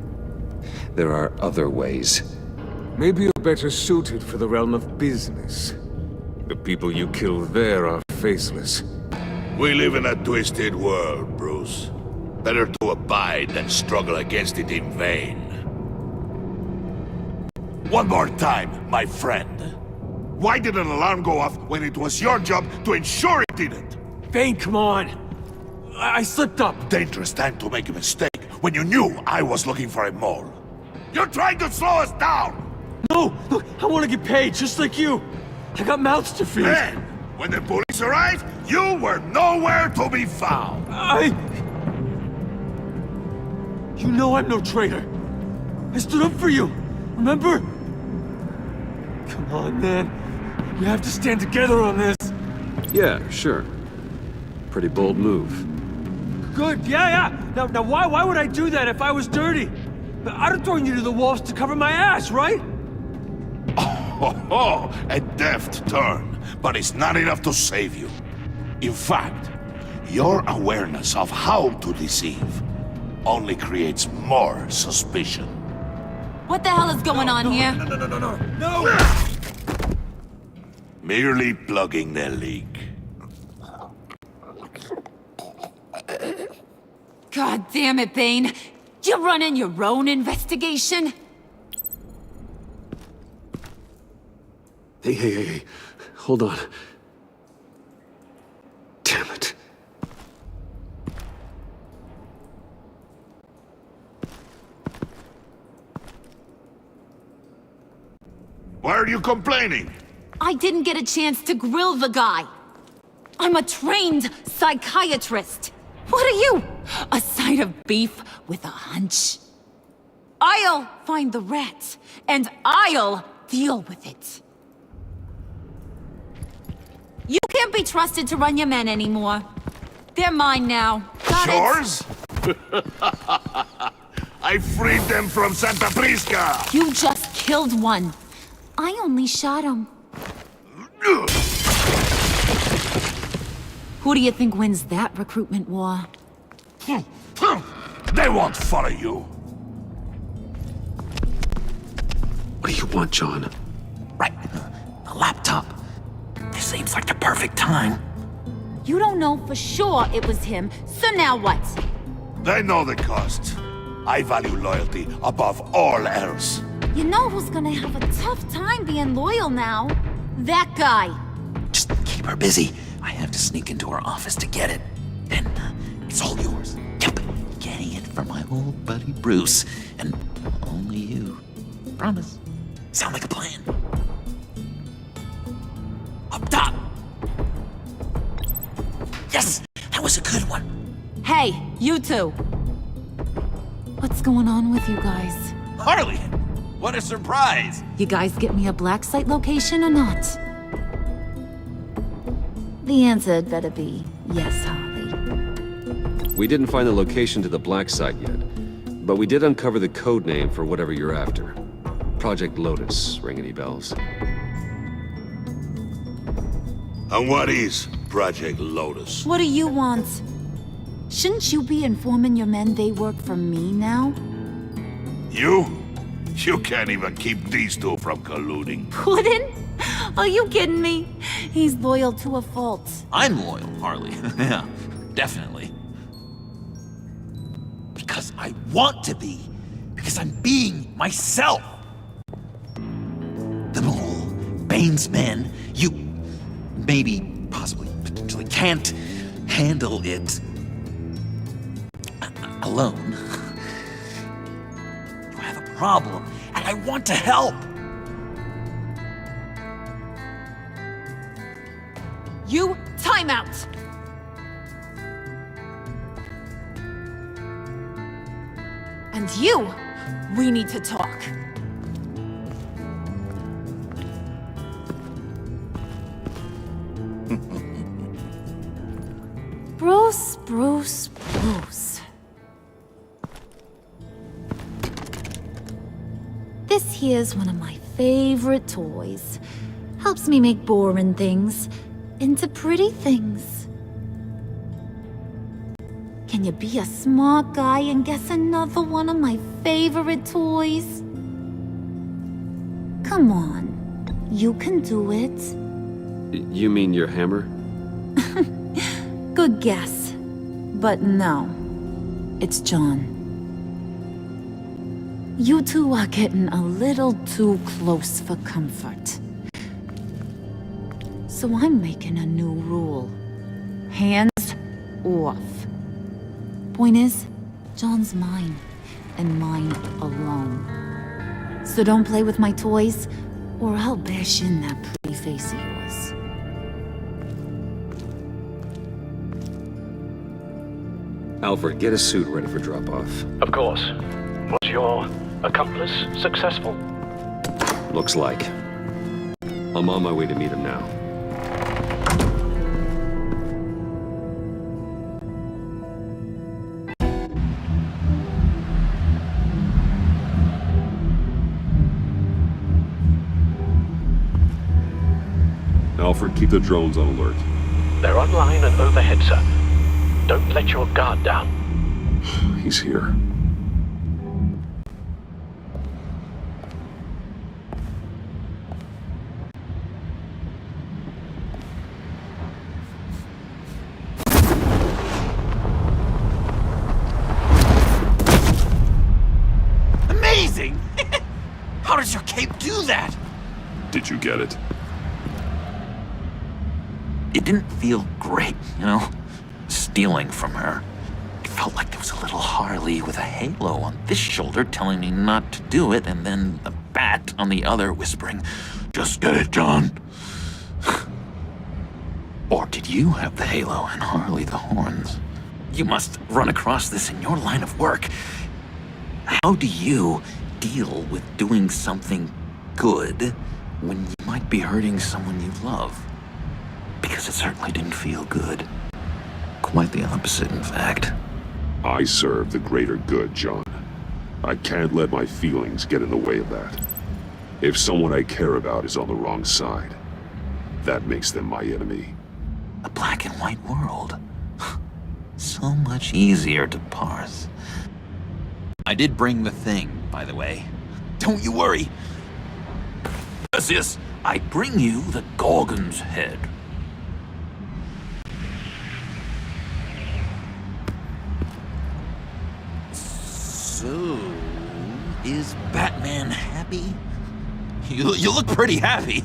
There are other ways. Maybe you're better suited for the realm of business. The people you kill there are faceless. We live in a twisted world, Bruce. Better to abide than struggle against it in vain. One more time, my friend. Why did an alarm go off when it was your job to ensure it didn't? Bane, come on! I slipped up. Dangerous time to make a mistake when you knew I was looking for a mole. You're trying to slow us down! No! Look, I want to get paid, just like you. I got mouths to feed. Then, when the police arrived, you were nowhere to be found. You know I'm no traitor. I stood up for you, remember? Come on, man. We have to stand together on this. Yeah, sure. Pretty bold move. Good, yeah. Now why would I do that if I was dirty? I'd have thrown you to the wolves to cover my ass, right? Oh, a deft turn, but it's not enough to save you. In fact, your awareness of how to deceive only creates more suspicion. What the hell is going on here? No! Merely plugging the leak. God damn it, Bane. You're running your own investigation? Hey. Hold on. Damn it. Why are you complaining? I didn't get a chance to grill the guy. I'm a trained psychiatrist. What are you? A side of beef with a hunch? I'll find the rat, and I'll deal with it. You can't be trusted to run your men anymore. They're mine now. Got Yours? I freed them from Santa Prisca! You just killed one. I only shot him. Who do you think wins that recruitment war? They won't follow you. What do you want, John? Right. The laptop. This seems like the perfect time. You don't know for sure it was him, so now what? They know the cost. I value loyalty above all else. You know who's gonna have a tough time being loyal now? That guy. Just keep her busy. I have to sneak into her office to get it. Then it's all yours. Yep. Getting it from my old buddy Bruce. And only you. Promise. Sound like a plan? Up top! Yes! That was a good one. Hey, you two. What's going on with you guys? Harley! What a surprise! You guys get me a black site location or not? The answer had better be yes, Harley. We didn't find the location to the black site yet, but we did uncover the code name for whatever you're after. Project Lotus. Ring any bells? And what is Project Lotus? What do you want? Shouldn't you be informing your men they work for me now? You? You can't even keep these two from colluding. Puddin'? Are you kidding me? He's loyal to a fault. I'm loyal, Harley. Yeah, definitely. Because I want to be. Because I'm being myself. The mole, Bane's men, you maybe, possibly, potentially can't handle it alone. You have a problem, and I want to help. You, time out! And you, we need to talk. Bruce. This here's one of my favorite toys. Helps me make boring things into pretty things. Can you be a smart guy and guess another one of my favorite toys? Come on, you can do it. You mean your hammer? Good guess. But no, it's John. You two are getting a little too close for comfort. So I'm making a new rule. Hands off. Point is, John's mine, and mine alone. So don't play with my toys, or I'll bash in that pretty face of yours. Alfred, get a suit ready for drop-off. Of course. Was your accomplice successful? Looks like. I'm on my way to meet him now. Alfred, keep the drones on alert. They're online and overhead, sir. Don't let your guard down. He's here. Amazing! How does your cape do that? Did you get it? It didn't feel great, you know? Stealing from her. It felt like there was a little Harley with a halo on this shoulder telling me not to do it, and then the bat on the other whispering, "Just get it, John." Or did you have the halo and Harley the horns? You must run across this in your line of work. How do you deal with doing something good when you might be hurting someone you love? Because it certainly didn't feel good. Quite the opposite, in fact. I serve the greater good, John. I can't let my feelings get in the way of that. If someone I care about is on the wrong side, that makes them my enemy. A black and white world. So much easier to parse. I did bring the thing, by the way. Don't you worry. This, I bring you the Gorgon's head. So, is Batman happy? You look pretty happy.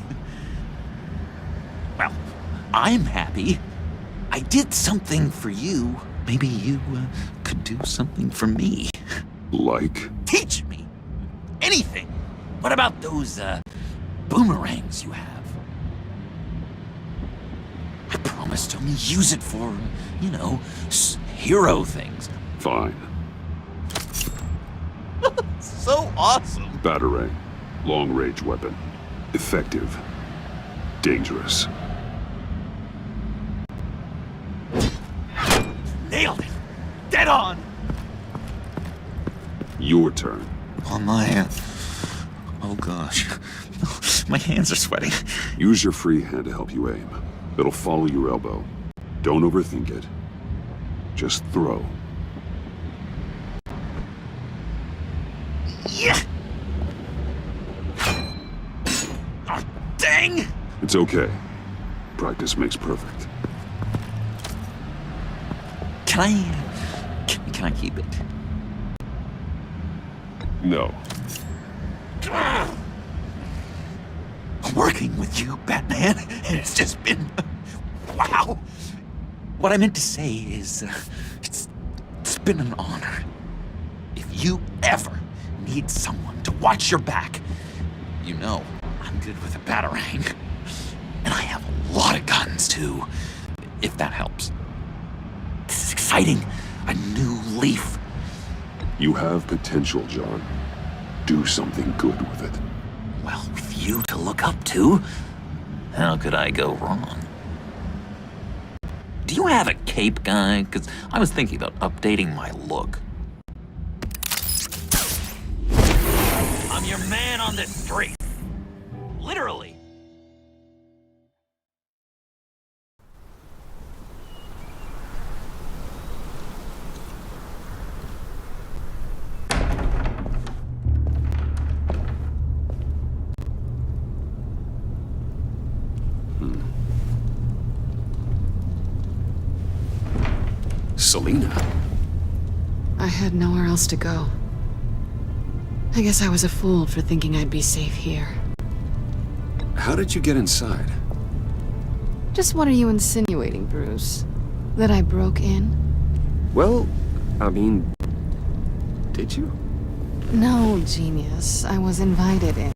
Well, I'm happy. I did something for you. Maybe you could do something for me. Like? Teach me. Anything. What about those boomerangs you have? I promise to only use it for, you know, hero things. Fine. So awesome. Batarang. Long-range weapon. Effective. Dangerous. Nailed it. Dead on. Your turn. On my... Oh gosh. My hands are sweating. Use your free hand to help you aim. It'll follow your elbow. Don't overthink it. Just throw. Yeah. Oh, dang! It's okay. Practice makes perfect. Can I keep it? No. Working with you, Batman, it's just been... wow. What I meant to say is, it's been an honor. If you ever need someone to watch your back, you know I'm good with a batarang. And I have a lot of guns, too, if that helps. This is exciting. A new leaf. You have potential, John. Do something good with it. Well, with you to look up to, how could I go wrong? Do you have a cape, guy? Because I was thinking about updating my look. I'm your man on the street. Literally. Selina? I had nowhere else to go. I guess I was a fool for thinking I'd be safe here. How did you get inside? Just what are you insinuating, Bruce? That I broke in? Well, I mean, did you? No, genius. I was invited in.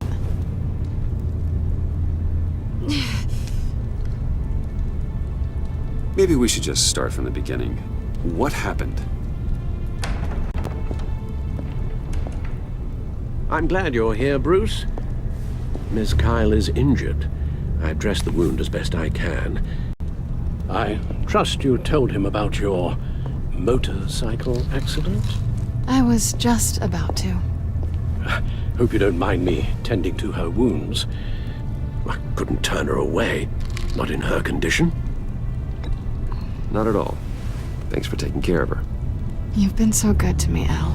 Maybe we should just start from the beginning. What happened? I'm glad you're here, Bruce. Miss Kyle is injured. I dressed the wound as best I can. I trust you told him about your motorcycle accident? I was just about to. Hope you don't mind me tending to her wounds. I couldn't turn her away, not in her condition. Not at all. Thanks for taking care of her. You've been so good to me, Al.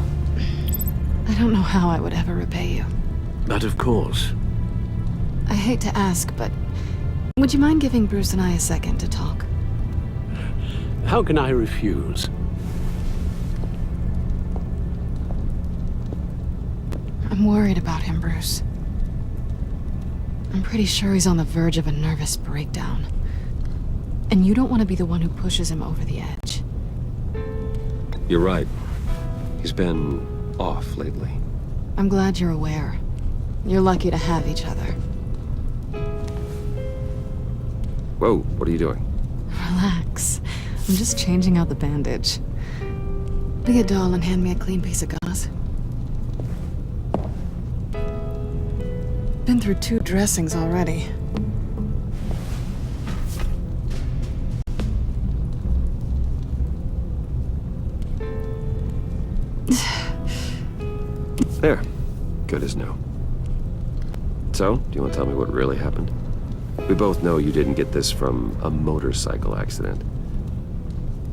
I don't know how I would ever repay you. But of course. I hate to ask, but would you mind giving Bruce and I a second to talk? How can I refuse? I'm worried about him, Bruce. I'm pretty sure he's on the verge of a nervous breakdown. And you don't want to be the one who pushes him over the edge. You're right. He's been off lately. I'm glad you're aware. You're lucky to have each other. Whoa, what are you doing? Relax. I'm just changing out the bandage. Be a doll and hand me a clean piece of gauze. Been through 2 dressings already. There. Good as new. So, do you want to tell me what really happened? We both know you didn't get this from a motorcycle accident.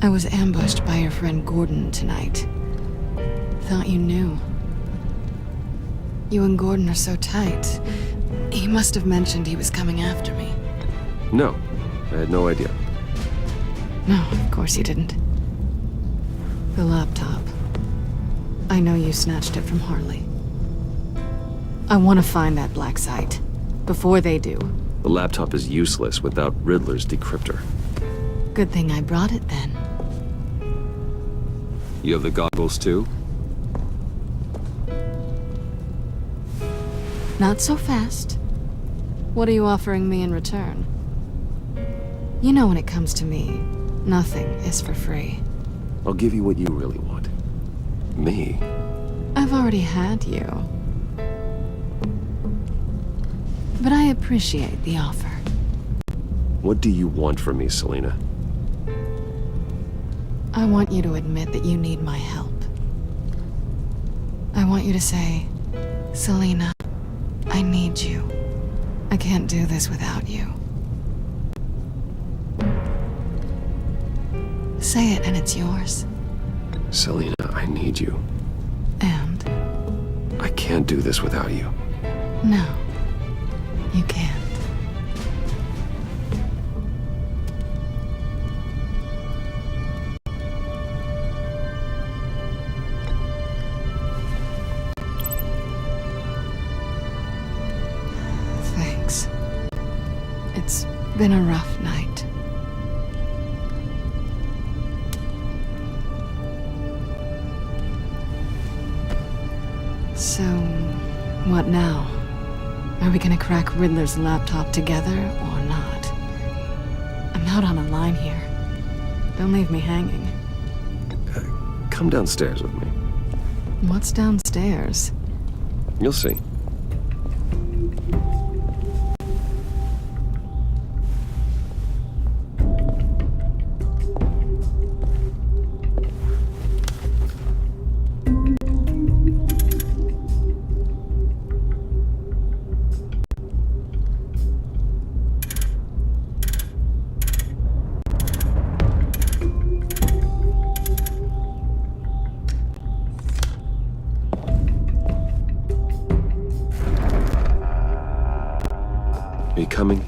I was ambushed by your friend Gordon tonight. Thought you knew. You and Gordon are so tight. He must have mentioned he was coming after me. No, I had no idea. No, of course you didn't. The laptop. I know you snatched it from Harley. I want to find that black site. Before they do. The laptop is useless without Riddler's decryptor. Good thing I brought it then. You have the goggles too? Not so fast. What are you offering me in return? You know when it comes to me, nothing is for free. I'll give you what you really want. Me? I've already had you. But I appreciate the offer. What do you want from me, Selina? I want you to admit that you need my help. I want you to say, Selina, I need you. I can't do this without you. Say it and it's yours. Selina, I need you. And? I can't do this without you. No, you can't. Thanks. It's been a rough night. So, what now? Are we gonna crack Riddler's laptop together or not? I'm out on a line here. Don't leave me hanging. Come downstairs with me. What's downstairs? You'll see. Are you coming?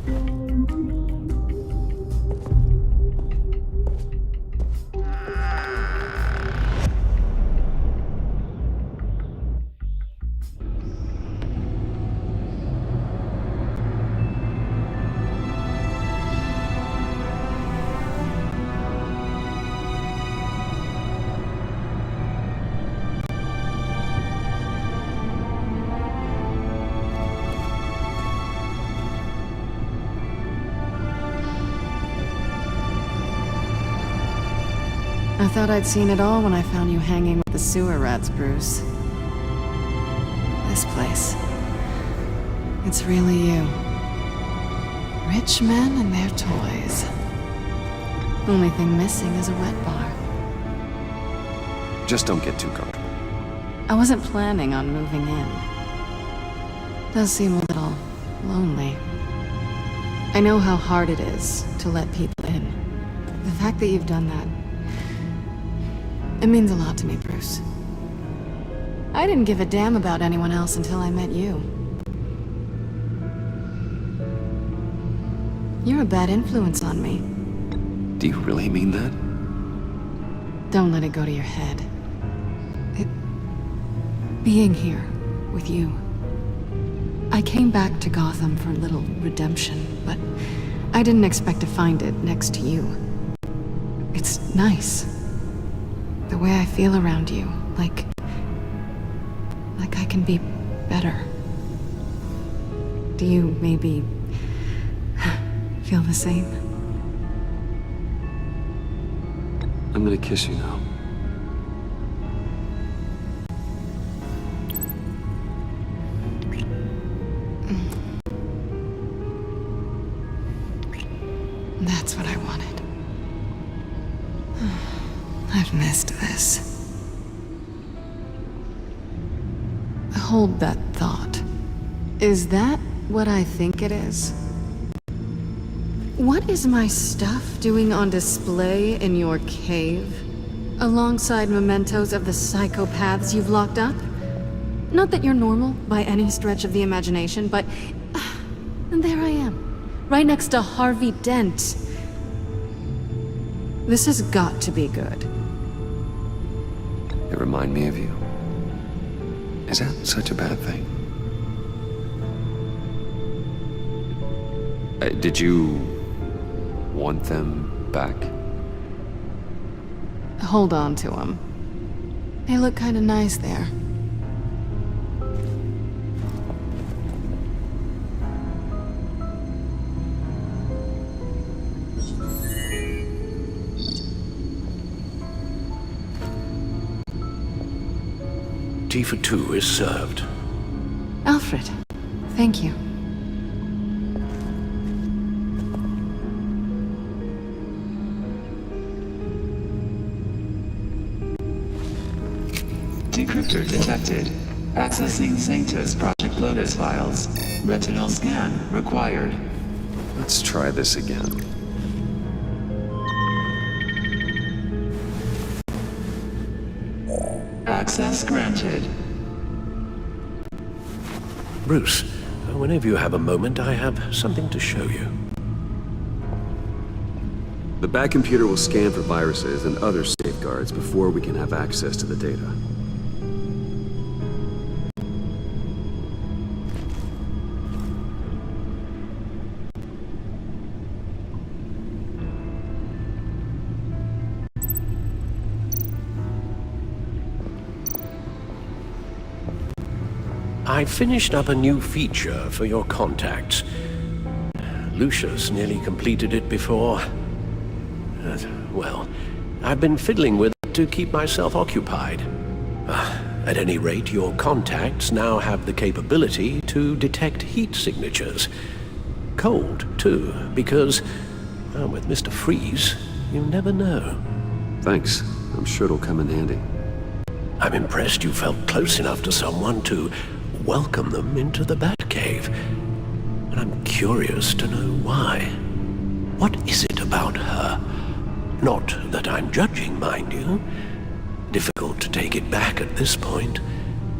I thought I'd seen it all when I found you hanging with the sewer rats, Bruce. This place. It's really you. Rich men and their toys. Only thing missing is a wet bar. Just don't get too comfortable. I wasn't planning on moving in. Does seem a little lonely. I know how hard it is to let people in. The fact that you've done that, it means a lot to me, Bruce. I didn't give a damn about anyone else until I met you. You're a bad influence on me. Do you really mean that? Don't let it go to your head. Being here with you. I came back to Gotham for a little redemption, but I didn't expect to find it next to you. It's nice. The way I feel around you, like I can be better. Do you maybe feel the same? I'm gonna kiss you now. That's what I wanted. I've missed this. Hold that thought. Is that what I think it is? What is my stuff doing on display in your cave? Alongside mementos of the psychopaths you've locked up? Not that you're normal by any stretch of the imagination, but... and there I am. Right next to Harvey Dent. This has got to be good. They remind me of you. Is that such a bad thing? Did you want them back? Hold on to them. They look kind of nice there. Tea for two is served. Alfred, thank you. Decryptor detected. Accessing Sanctus Project Lotus files. Retinal scan required. Let's try this again. Access granted. Bruce, whenever you have a moment, I have something to show you. The back computer will scan for viruses and other safeguards before we can have access to the data. I finished up a new feature for your contacts. Lucius nearly completed it before. Well, I've been fiddling with it to keep myself occupied. At any rate, your contacts now have the capability to detect heat signatures. Cold, too, because, with Mr. Freeze, you never know. Thanks. I'm sure it'll come in handy. I'm impressed you felt close enough to someone to welcome them into the Batcave. And I'm curious to know why. What is it about her? Not that I'm judging, mind you. Difficult to take it back at this point.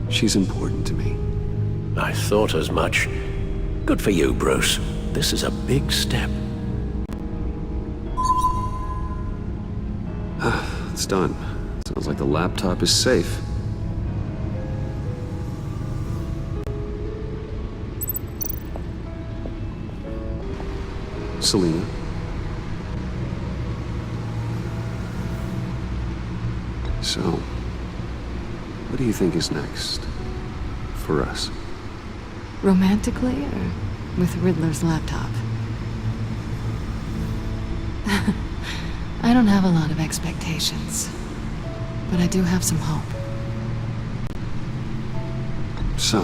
She's important to me. I thought as much. Good for you, Bruce. This is a big step. It's done. Sounds like the laptop is safe. Selina. So, what do you think is next? For us? Romantically, or with Riddler's laptop? I don't have a lot of expectations, but I do have some hope. So,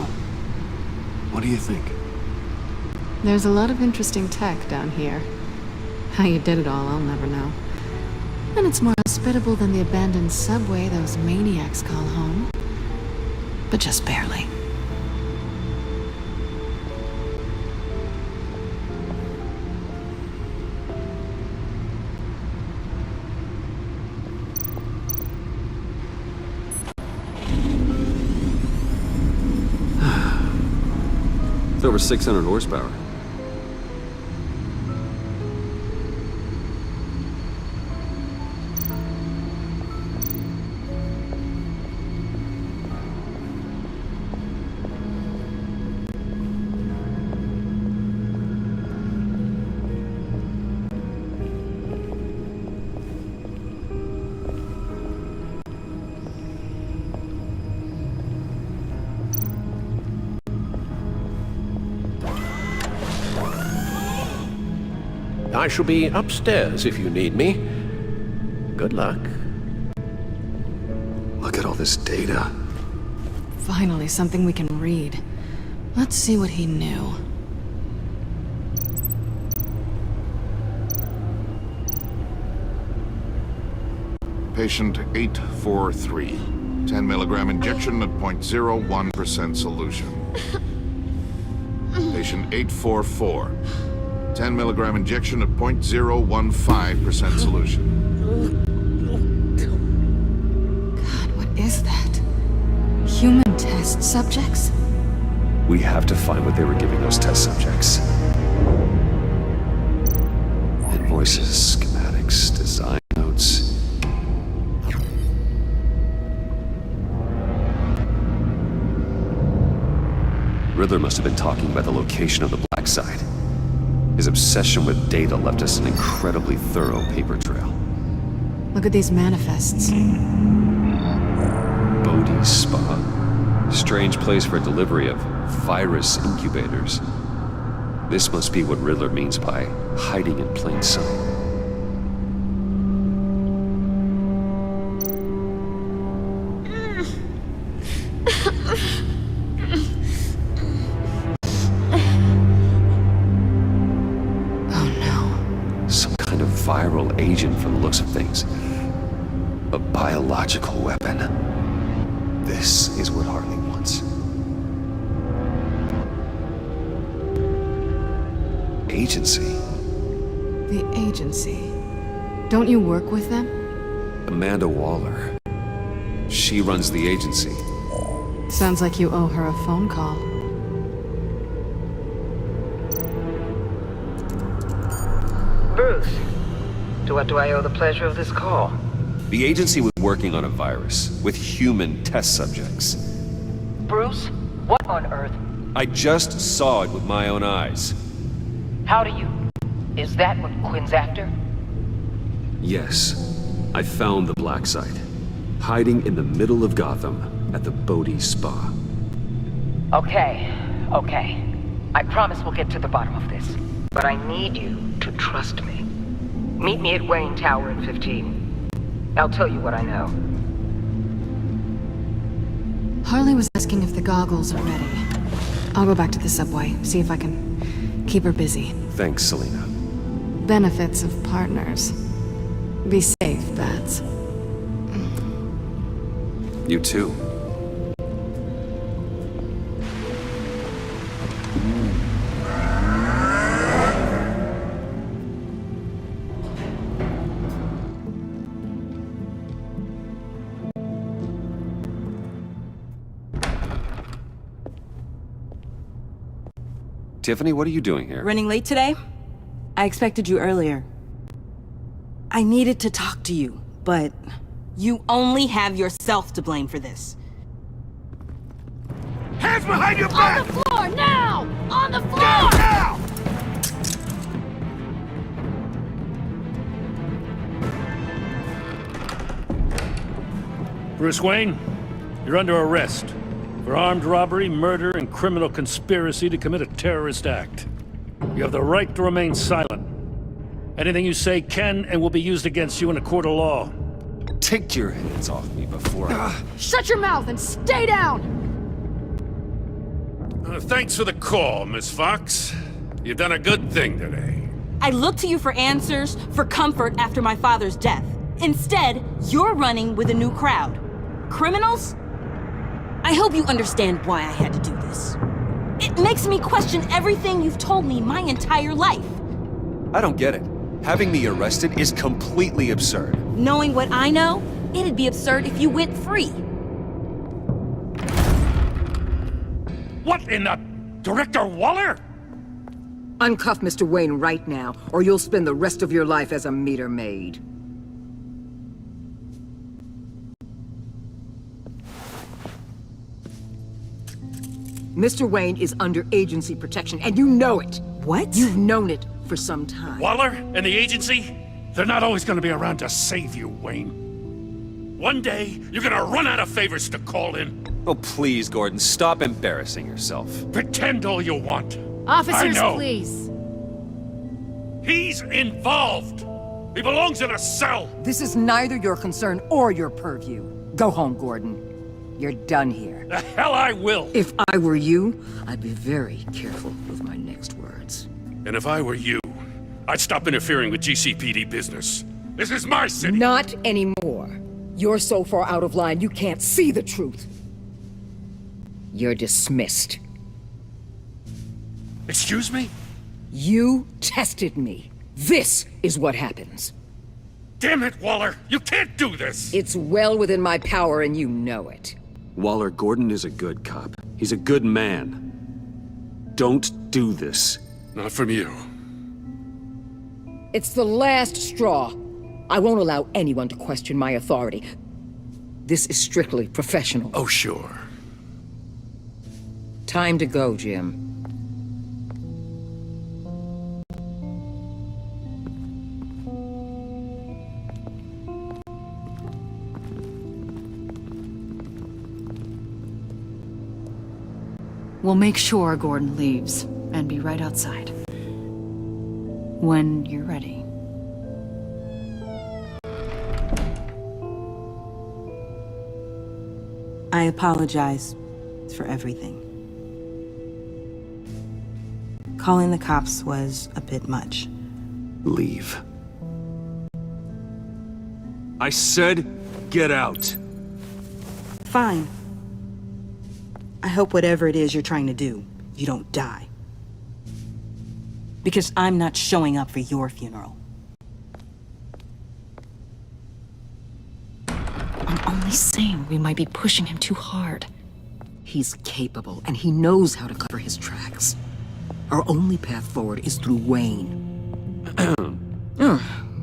what do you think? There's a lot of interesting tech down here. How you did it all, I'll never know. And it's more hospitable than the abandoned subway those maniacs call home. But just barely. It's over 600 horsepower. I shall be upstairs if you need me. Good luck. Look at all this data. Finally, something we can read. Let's see what he knew. Patient 843. 10 milligram injection at 0.01% solution. Patient 844. 10 milligram injection at 0.015% solution. God, what is that? Human test subjects? We have to find what they were giving those test subjects. Invoices, schematics, design notes. Riddler must have been talking about the location of the black site. His obsession with data left us an incredibly thorough paper trail. Look at these manifests. Bodhi's Spa. Strange place for delivery of virus incubators. This must be what Riddler means by hiding in plain sight. Viral agent from the looks of things. A biological weapon. This is what Harley wants. Agency. The agency. Don't you work with them? Amanda Waller. She runs the agency. Sounds like you owe her a phone call. Bruce. To what do I owe the pleasure of this call? The agency was working on a virus with human test subjects. Bruce? What on earth? I just saw it with my own eyes. How do you... Is that what Quinn's after? Yes. I found the black site. Hiding in the middle of Gotham at the Bodhi Spa. Okay. I promise we'll get to the bottom of this. But I need you to trust me. Meet me at Wayne Tower in 15. I'll tell you what I know. Harley was asking if the goggles are ready. I'll go back to the subway, see if I can keep her busy. Thanks, Selena. Benefits of partners. Be safe, Bats. You too. Tiffany, what are you doing here? Running late today? I expected you earlier. I needed to talk to you, but you only have yourself to blame for this. Hands behind your back! On the floor, now! On the floor! Now! Bruce Wayne, you're under arrest for armed robbery, murder, and criminal conspiracy to commit a terrorist act. You have the right to remain silent. Anything you say can and will be used against you in a court of law. Take your hands off me before I... Shut your mouth and stay down! Thanks for the call, Miss Fox. You've done a good thing today. I look to you for answers, for comfort after my father's death. Instead, you're running with a new crowd. Criminals? I hope you understand why I had to do this. It makes me question everything you've told me my entire life. I don't get it. Having me arrested is completely absurd. Knowing what I know, it'd be absurd if you went free. What in the... Director Waller? Uncuff Mr. Wayne right now, or you'll spend the rest of your life as a meter maid. Mr. Wayne is under agency protection, and you know it. What? You've known it for some time. Waller and the agency? They're not always gonna be around to save you, Wayne. One day, you're gonna run out of favors to call in. Oh, please, Gordon, stop embarrassing yourself. Pretend all you want. Officers, I know. please. He's involved. He belongs in a cell. This is neither your concern or your purview. Go home, Gordon. You're done here. The hell I will. If I were you, I'd be very careful with my next words. And if I were you, I'd stop interfering with GCPD business. This is my city. Not anymore. You're so far out of line, you can't see the truth. You're dismissed. Excuse me? You tested me. This is what happens. Damn it, Waller! You can't do this! It's well within my power and you know it. Waller, Gordon is a good cop. He's a good man. Don't do this. Not from you. It's the last straw. I won't allow anyone to question my authority. This is strictly professional. Oh, sure. Time to go, Jim. We'll make sure Gordon leaves, and be right outside. When you're ready. I apologize for everything. Calling the cops was a bit much. Leave. I said, get out. Fine. I hope whatever it is you're trying to do, you don't die. Because I'm not showing up for your funeral. I'm only saying we might be pushing him too hard. He's capable, and he knows how to cover his tracks. Our only path forward is through Wayne.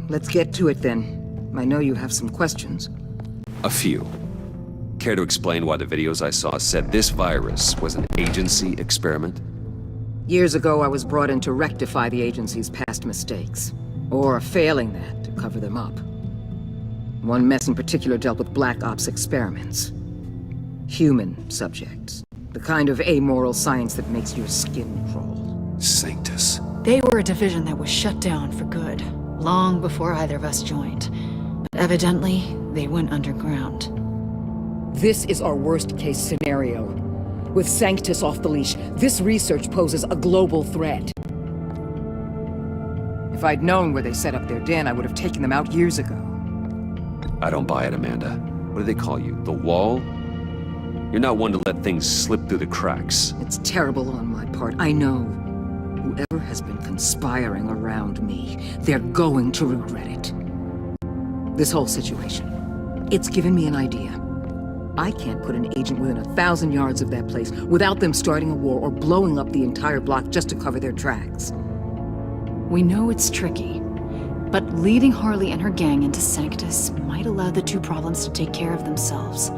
Let's get to it then. I know you have some questions. A few. Care to explain why the videos I saw said this virus was an agency experiment? Years ago, I was brought in to rectify the agency's past mistakes. Or failing that, to cover them up. One mess in particular dealt with Black Ops experiments. Human subjects. The kind of amoral science that makes your skin crawl. Sanctus. They were a division that was shut down for good, long before either of us joined. But evidently, they went underground. This is our worst-case scenario. With Sanctus off the leash, this research poses a global threat. If I'd known where they set up their den, I would have taken them out years ago. I don't buy it, Amanda. What do they call you? The Wall? You're not one to let things slip through the cracks. It's terrible on my part, I know. Whoever has been conspiring around me, they're going to regret it. This whole situation, it's given me an idea. I can't put an agent within 1,000 yards of that place without them starting a war or blowing up the entire block just to cover their tracks. We know it's tricky, but leading Harley and her gang into Sanctus might allow the two problems to take care of themselves.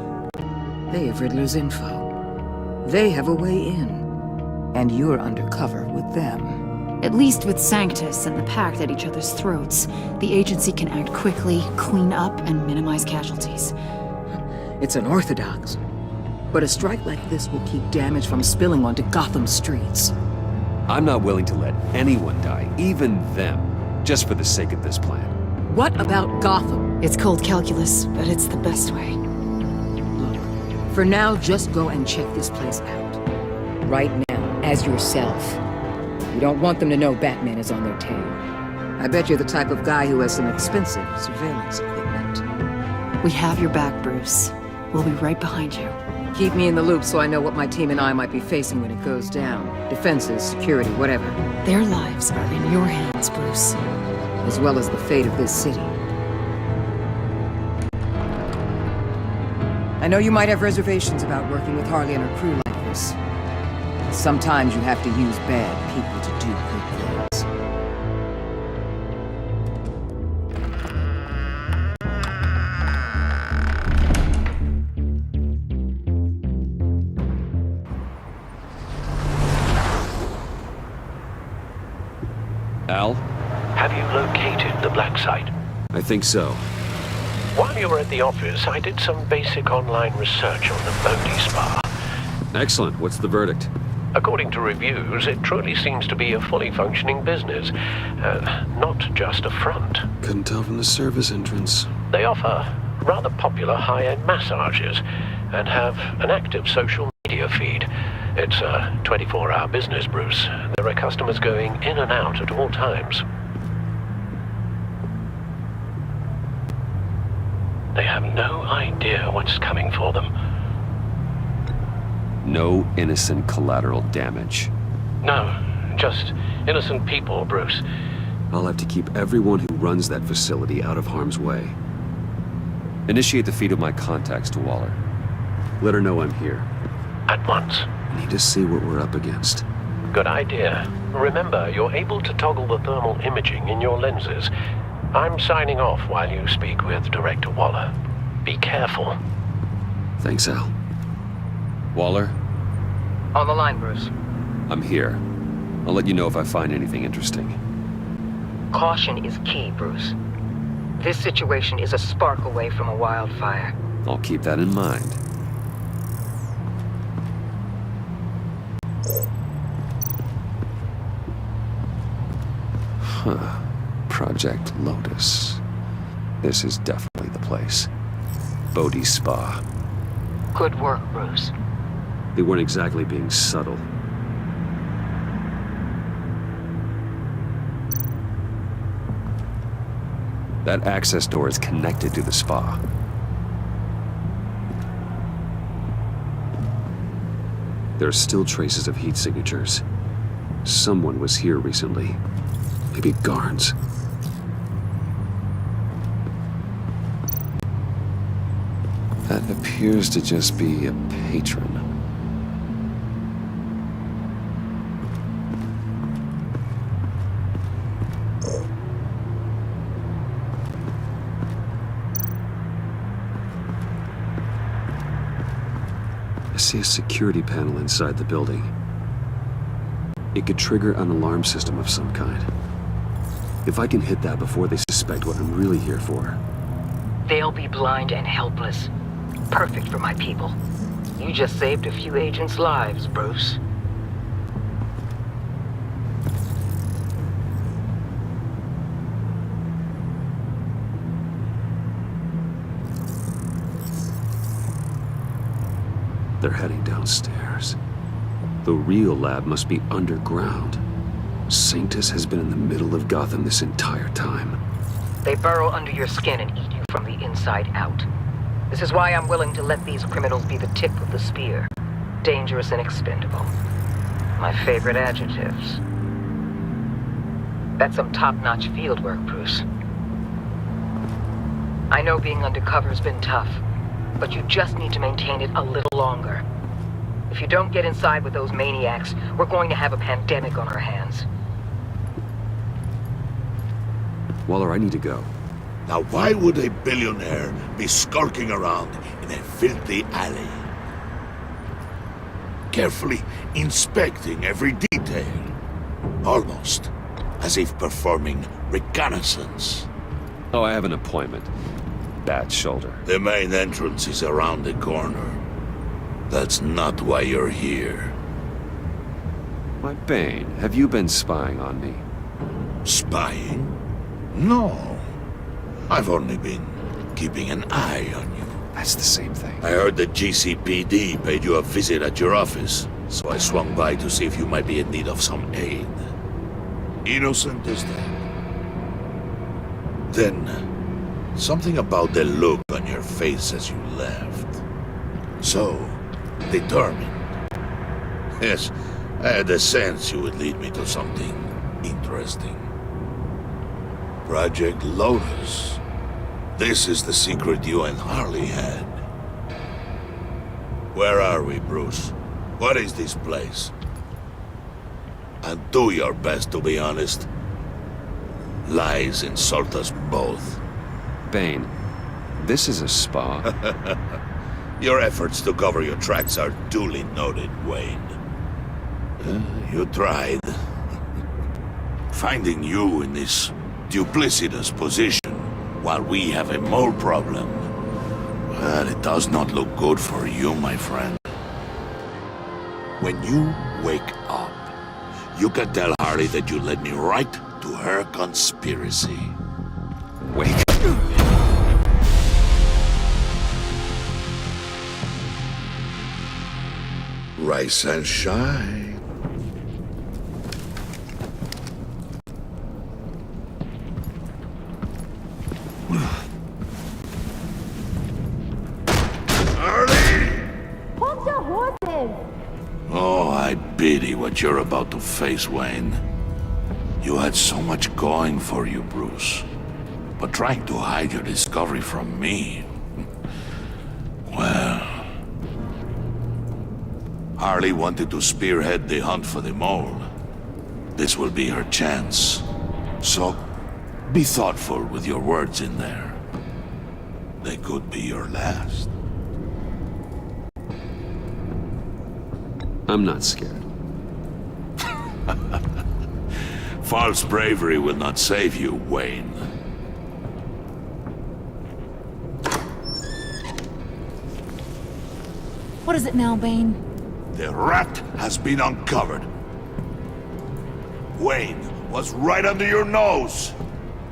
They have Riddler's info. They have a way in. And you're undercover with them. At least with Sanctus and the Pact at each other's throats, the agency can act quickly, clean up, and minimize casualties. It's unorthodox. But a strike like this will keep damage from spilling onto Gotham's streets. I'm not willing to let anyone die, even them. Just for the sake of this plan. What about Gotham? It's cold calculus, but it's the best way. For now, just go and check this place out. Right now, as yourself. You don't want them to know Batman is on their tail. I bet you're the type of guy who has some expensive surveillance equipment. We have your back, Bruce. We'll be right behind you. Keep me in the loop so I know what my team and I might be facing when it goes down. Defenses, security, whatever. Their lives are in your hands, Bruce. As well as the fate of this city. I know you might have reservations about working with Harley and her crew like this. Sometimes you have to use bad people to do good things. Al? Have you located the black site? I think so. While you were at the office, I did some basic online research on the Bodhi Spa. Excellent. What's the verdict? According to reviews, it truly seems to be a fully functioning business, not just a front. Couldn't tell from the service entrance. They offer rather popular high-end massages and have an active social media feed. It's a 24-hour business, Bruce. There are customers going in and out at all times. They have no idea what's coming for them. No innocent collateral damage. No, just innocent people, Bruce. I'll have to keep everyone who runs that facility out of harm's way. Initiate the feed of my contacts to Waller. Let her know I'm here. At once. I need to see what we're up against. Good idea. Remember, you're able to toggle the thermal imaging in your lenses. I'm signing off while you speak with Director Waller. Be careful. Thanks, Al. Waller? On the line, Bruce. I'm here. I'll let you know if I find anything interesting. Caution is key, Bruce. This situation is a spark away from a wildfire. I'll keep that in mind. Huh. Project Lotus. This is definitely the place. Bodhi Spa. Good work, Bruce. They weren't exactly being subtle. That access door is connected to the spa. There are still traces of heat signatures. Someone was here recently. Maybe Garns. That appears to just be a patron. I see a security panel inside the building. It could trigger an alarm system of some kind. If I can hit that before they suspect what I'm really here for. They'll be blind and helpless. Perfect for my people. You just saved a few agents' lives, Bruce. They're heading downstairs. The real lab must be underground. Sanctus has been in the middle of Gotham this entire time. They burrow under your skin and eat you from the inside out. This is why I'm willing to let these criminals be the tip of the spear. Dangerous and expendable. My favorite adjectives. That's some top-notch field work, Bruce. I know being undercover's been tough, but you just need to maintain it a little longer. If you don't get inside with those maniacs, we're going to have a pandemic on our hands. Waller, I need to go. Now why would a billionaire be skulking around in a filthy alley? Carefully inspecting every detail. Almost as if performing reconnaissance. Oh, I have an appointment. Bad shoulder. The main entrance is around the corner. That's not why you're here. My Bane, have you been spying on me? Spying? No. I've only been keeping an eye on you. That's the same thing. I heard that GCPD paid you a visit at your office, so I swung by to see if you might be in need of some aid. Innocent as that. Then, something about the look on your face as you left. So, determined. Yes, I had a sense you would lead me to something interesting. Project Lotus. This is the secret you and Harley had. Where are we, Bruce? What is this place? And do your best to be honest. Lies insult us both. Bane, this is a spa. Your efforts to cover your tracks are duly noted, Wayne. You tried. Finding you in this duplicitous position while we have a mole problem. Well, it does not look good for you, my friend. When you wake up, you can tell Harley that you led me right to her conspiracy. Wake up. Rise and shine. Hold your horses! Oh, I pity what you're about to face, Wayne. You had so much going for you, Bruce. But trying to hide your discovery from me... Well... Harley wanted to spearhead the hunt for the mole. This will be her chance. So, be thoughtful with your words in there. They could be your last. I'm not scared. False bravery will not save you, Wayne. What is it now, Bane? The rat has been uncovered. Wayne was right under your nose.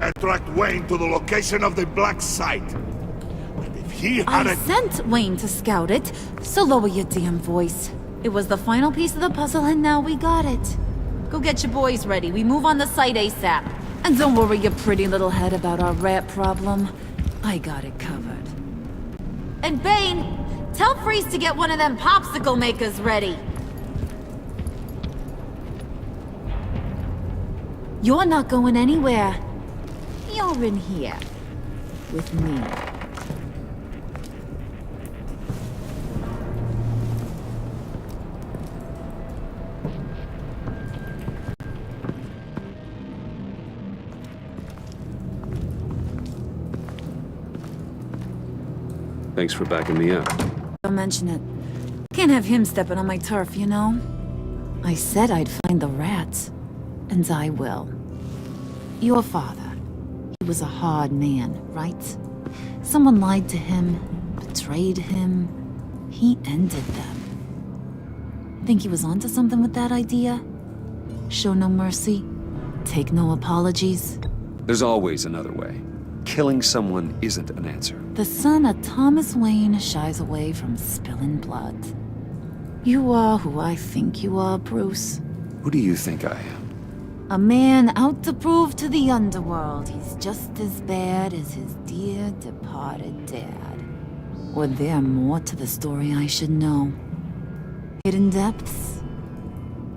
And tracked Wayne to the location of the black site. And if he had I sent Wayne to scout it, so lower your damn voice. It was the final piece of the puzzle and now we got it. Go get your boys ready. We move on the site ASAP. And don't worry your pretty little head about our rat problem. I got it covered. And Bane, tell Freeze to get one of them popsicle makers ready. You're not going anywhere. You're in here. With me. Thanks for backing me up. Don't mention it. Can't have him stepping on my turf, you know? I said I'd find the rats. And I will. Your father. He was a hard man, right? Someone lied to him, betrayed him. He ended them. Think he was onto something with that idea? Show no mercy? Take no apologies? There's always another way. Killing someone isn't an answer. The son of Thomas Wayne shies away from spilling blood. You are who I think you are, Bruce. Who do you think I am? A man out to prove to the underworld he's just as bad as his dear departed dad. Or there more to the story I should know? Hidden depths?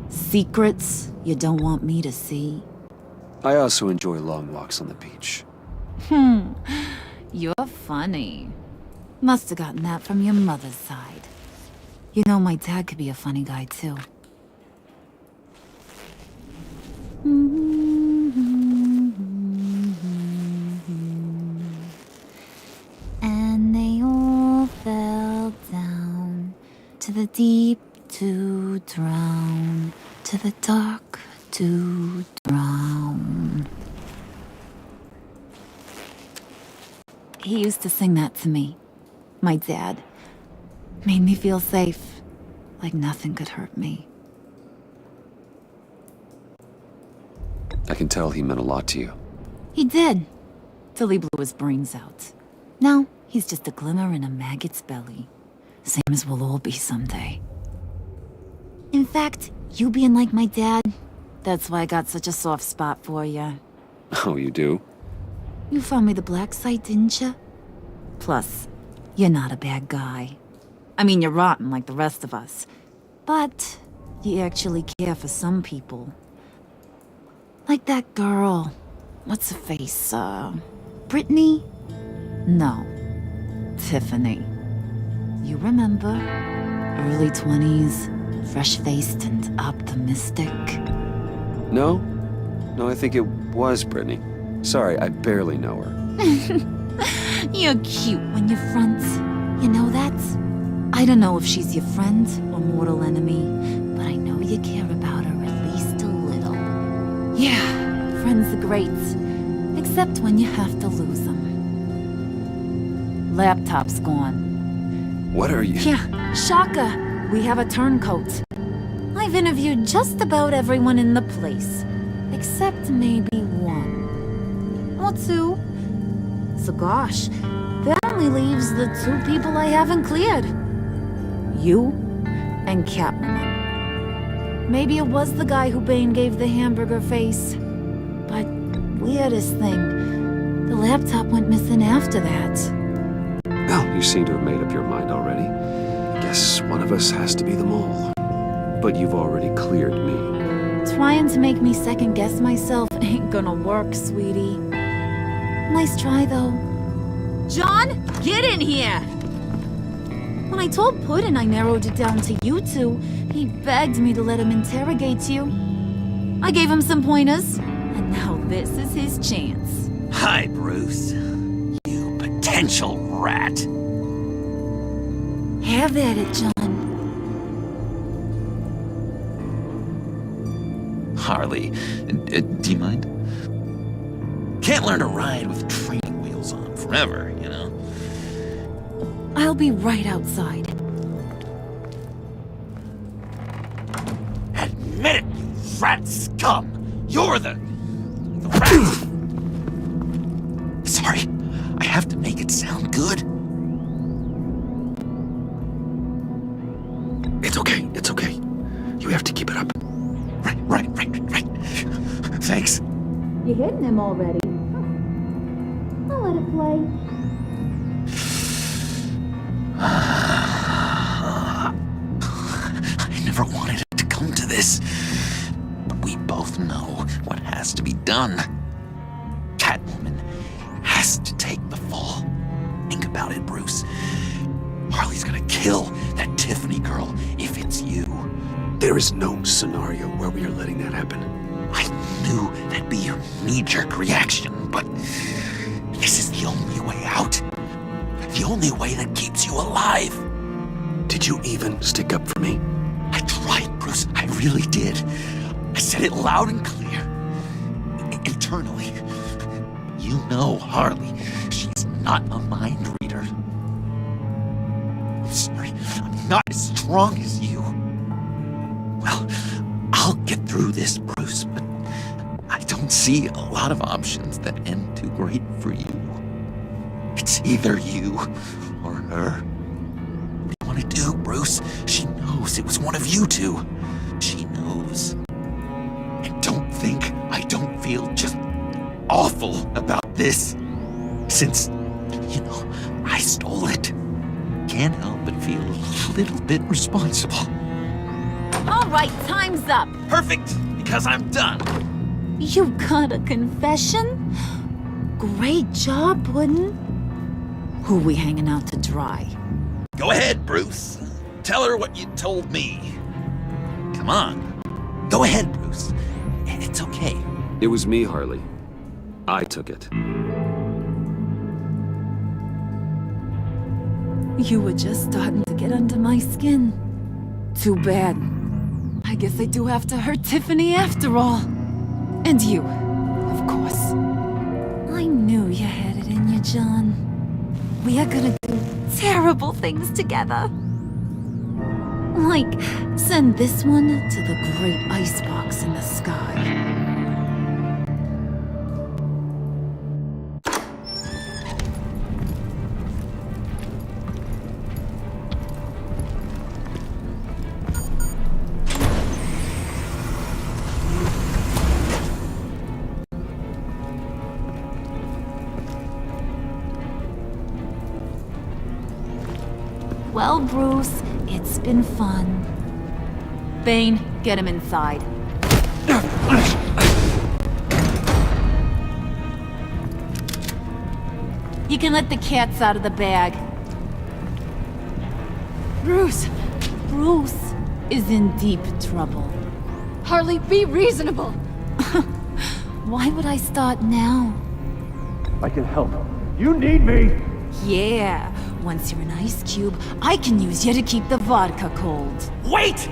Secrets you don't want me to see? I also enjoy long walks on the beach. You're funny. Must have gotten that from your mother's side. You know, my dad could be a funny guy, too. And they all fell down to the deep to drown, to the dark to drown. He used to sing that to me. My dad. Made me feel safe. Like nothing could hurt me. I can tell he meant a lot to you. He did. Till he blew his brains out. Now, he's just a glimmer in a maggot's belly. Same as we'll all be someday. In fact, you being like my dad, that's why I got such a soft spot for you. Oh, you do? You found me the black site, didn't you? Plus, you're not a bad guy. I mean, you're rotten like the rest of us. But you actually care for some people. Like that girl. What's her face? Brittany? No. Tiffany. You remember? Early 20s, fresh-faced and optimistic. No? No, I think it was Brittany. Sorry, I barely know her. You're cute when you're front. You know that? I don't know if she's your friend or mortal enemy, but I know you care about her at least a little. Yeah, friends are great. Except when you have to lose them. Laptop's gone. What are you... Yeah, Shaka. We have a turncoat. I've interviewed just about everyone in the place. Except maybe one. Or two. So gosh, that only leaves the two people I haven't cleared. You and Catwoman. Maybe it was the guy who Bane gave the hamburger face. But weirdest thing, the laptop went missing after that. Well, you seem to have made up your mind already. I guess one of us has to be the mole. But you've already cleared me. Trying to make me second-guess myself ain't gonna work, sweetie. Nice try, though. John, get in here! When I told Puddin' I narrowed it down to you two, he begged me to let him interrogate you. I gave him some pointers, and now this is his chance. Hi, Bruce. You potential rat. Have at it, John. Harley, do you mind? Can't learn to ride with training wheels on forever, you know? I'll be right outside. Admit it, you rat scum! You're the rat! Sorry, I have to make it sound good. It's okay, it's okay. You have to keep it up. Right. Thanks. You're hitting him already. I'll let it play. I never wanted it to come to this. But we both know what has to be done. Catwoman has to take the fall. Think about it, Bruce. Harley's gonna kill that Tiffany girl if it's you. There is no scenario where we are letting that happen. I knew that'd be your knee-jerk reaction, but this is the only way out. The only way that keeps you alive. Did you even stick up for me? I tried, Bruce. I really did. I said it loud and clear. Internally. You know Harley. She's not a mind reader. I'm sorry. I'm not as strong as you. Well, I'll get through this, Bruce, but I don't see a lot of options that end too great for you. It's either you or her. What do you want to do, Bruce? She knows it was one of you two. She knows. And don't think I don't feel just awful about this. Since, you know, I stole it. Can't help but feel a little bit responsible. All right, time's up. Perfect, because I'm done. You got a confession? Great job, Puddin'. Who we hanging out to dry? Go ahead, Bruce. Tell her what you told me. Come on. Go ahead, Bruce. It's okay. It was me, Harley. I took it. You were just starting to get under my skin. Too bad. I guess I do have to hurt Tiffany after all. And you, of course. I knew you had it in you, John. We are gonna do terrible things together. Like, send this one to the great icebox in the sky. Well, Bruce, it's been fun. Bane, get him inside. You can let the cats out of the bag. Bruce! Bruce is in deep trouble. Harley, be reasonable! Why would I start now? I can help. You need me! Yeah, once you're an ice cube, I can use you to keep the vodka cold. Wait!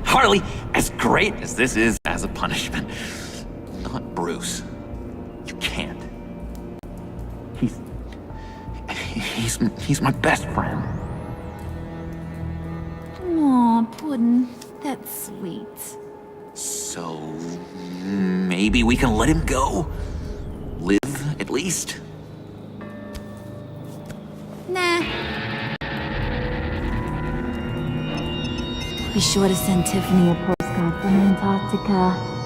Harley, as great as this is as a punishment, not Bruce. You can't. He's my best friend. Aw, Puddin', that's sweet. So maybe we can let him go? Live, at least? Nah. Be sure to send Tiffany a postcard from Antarctica.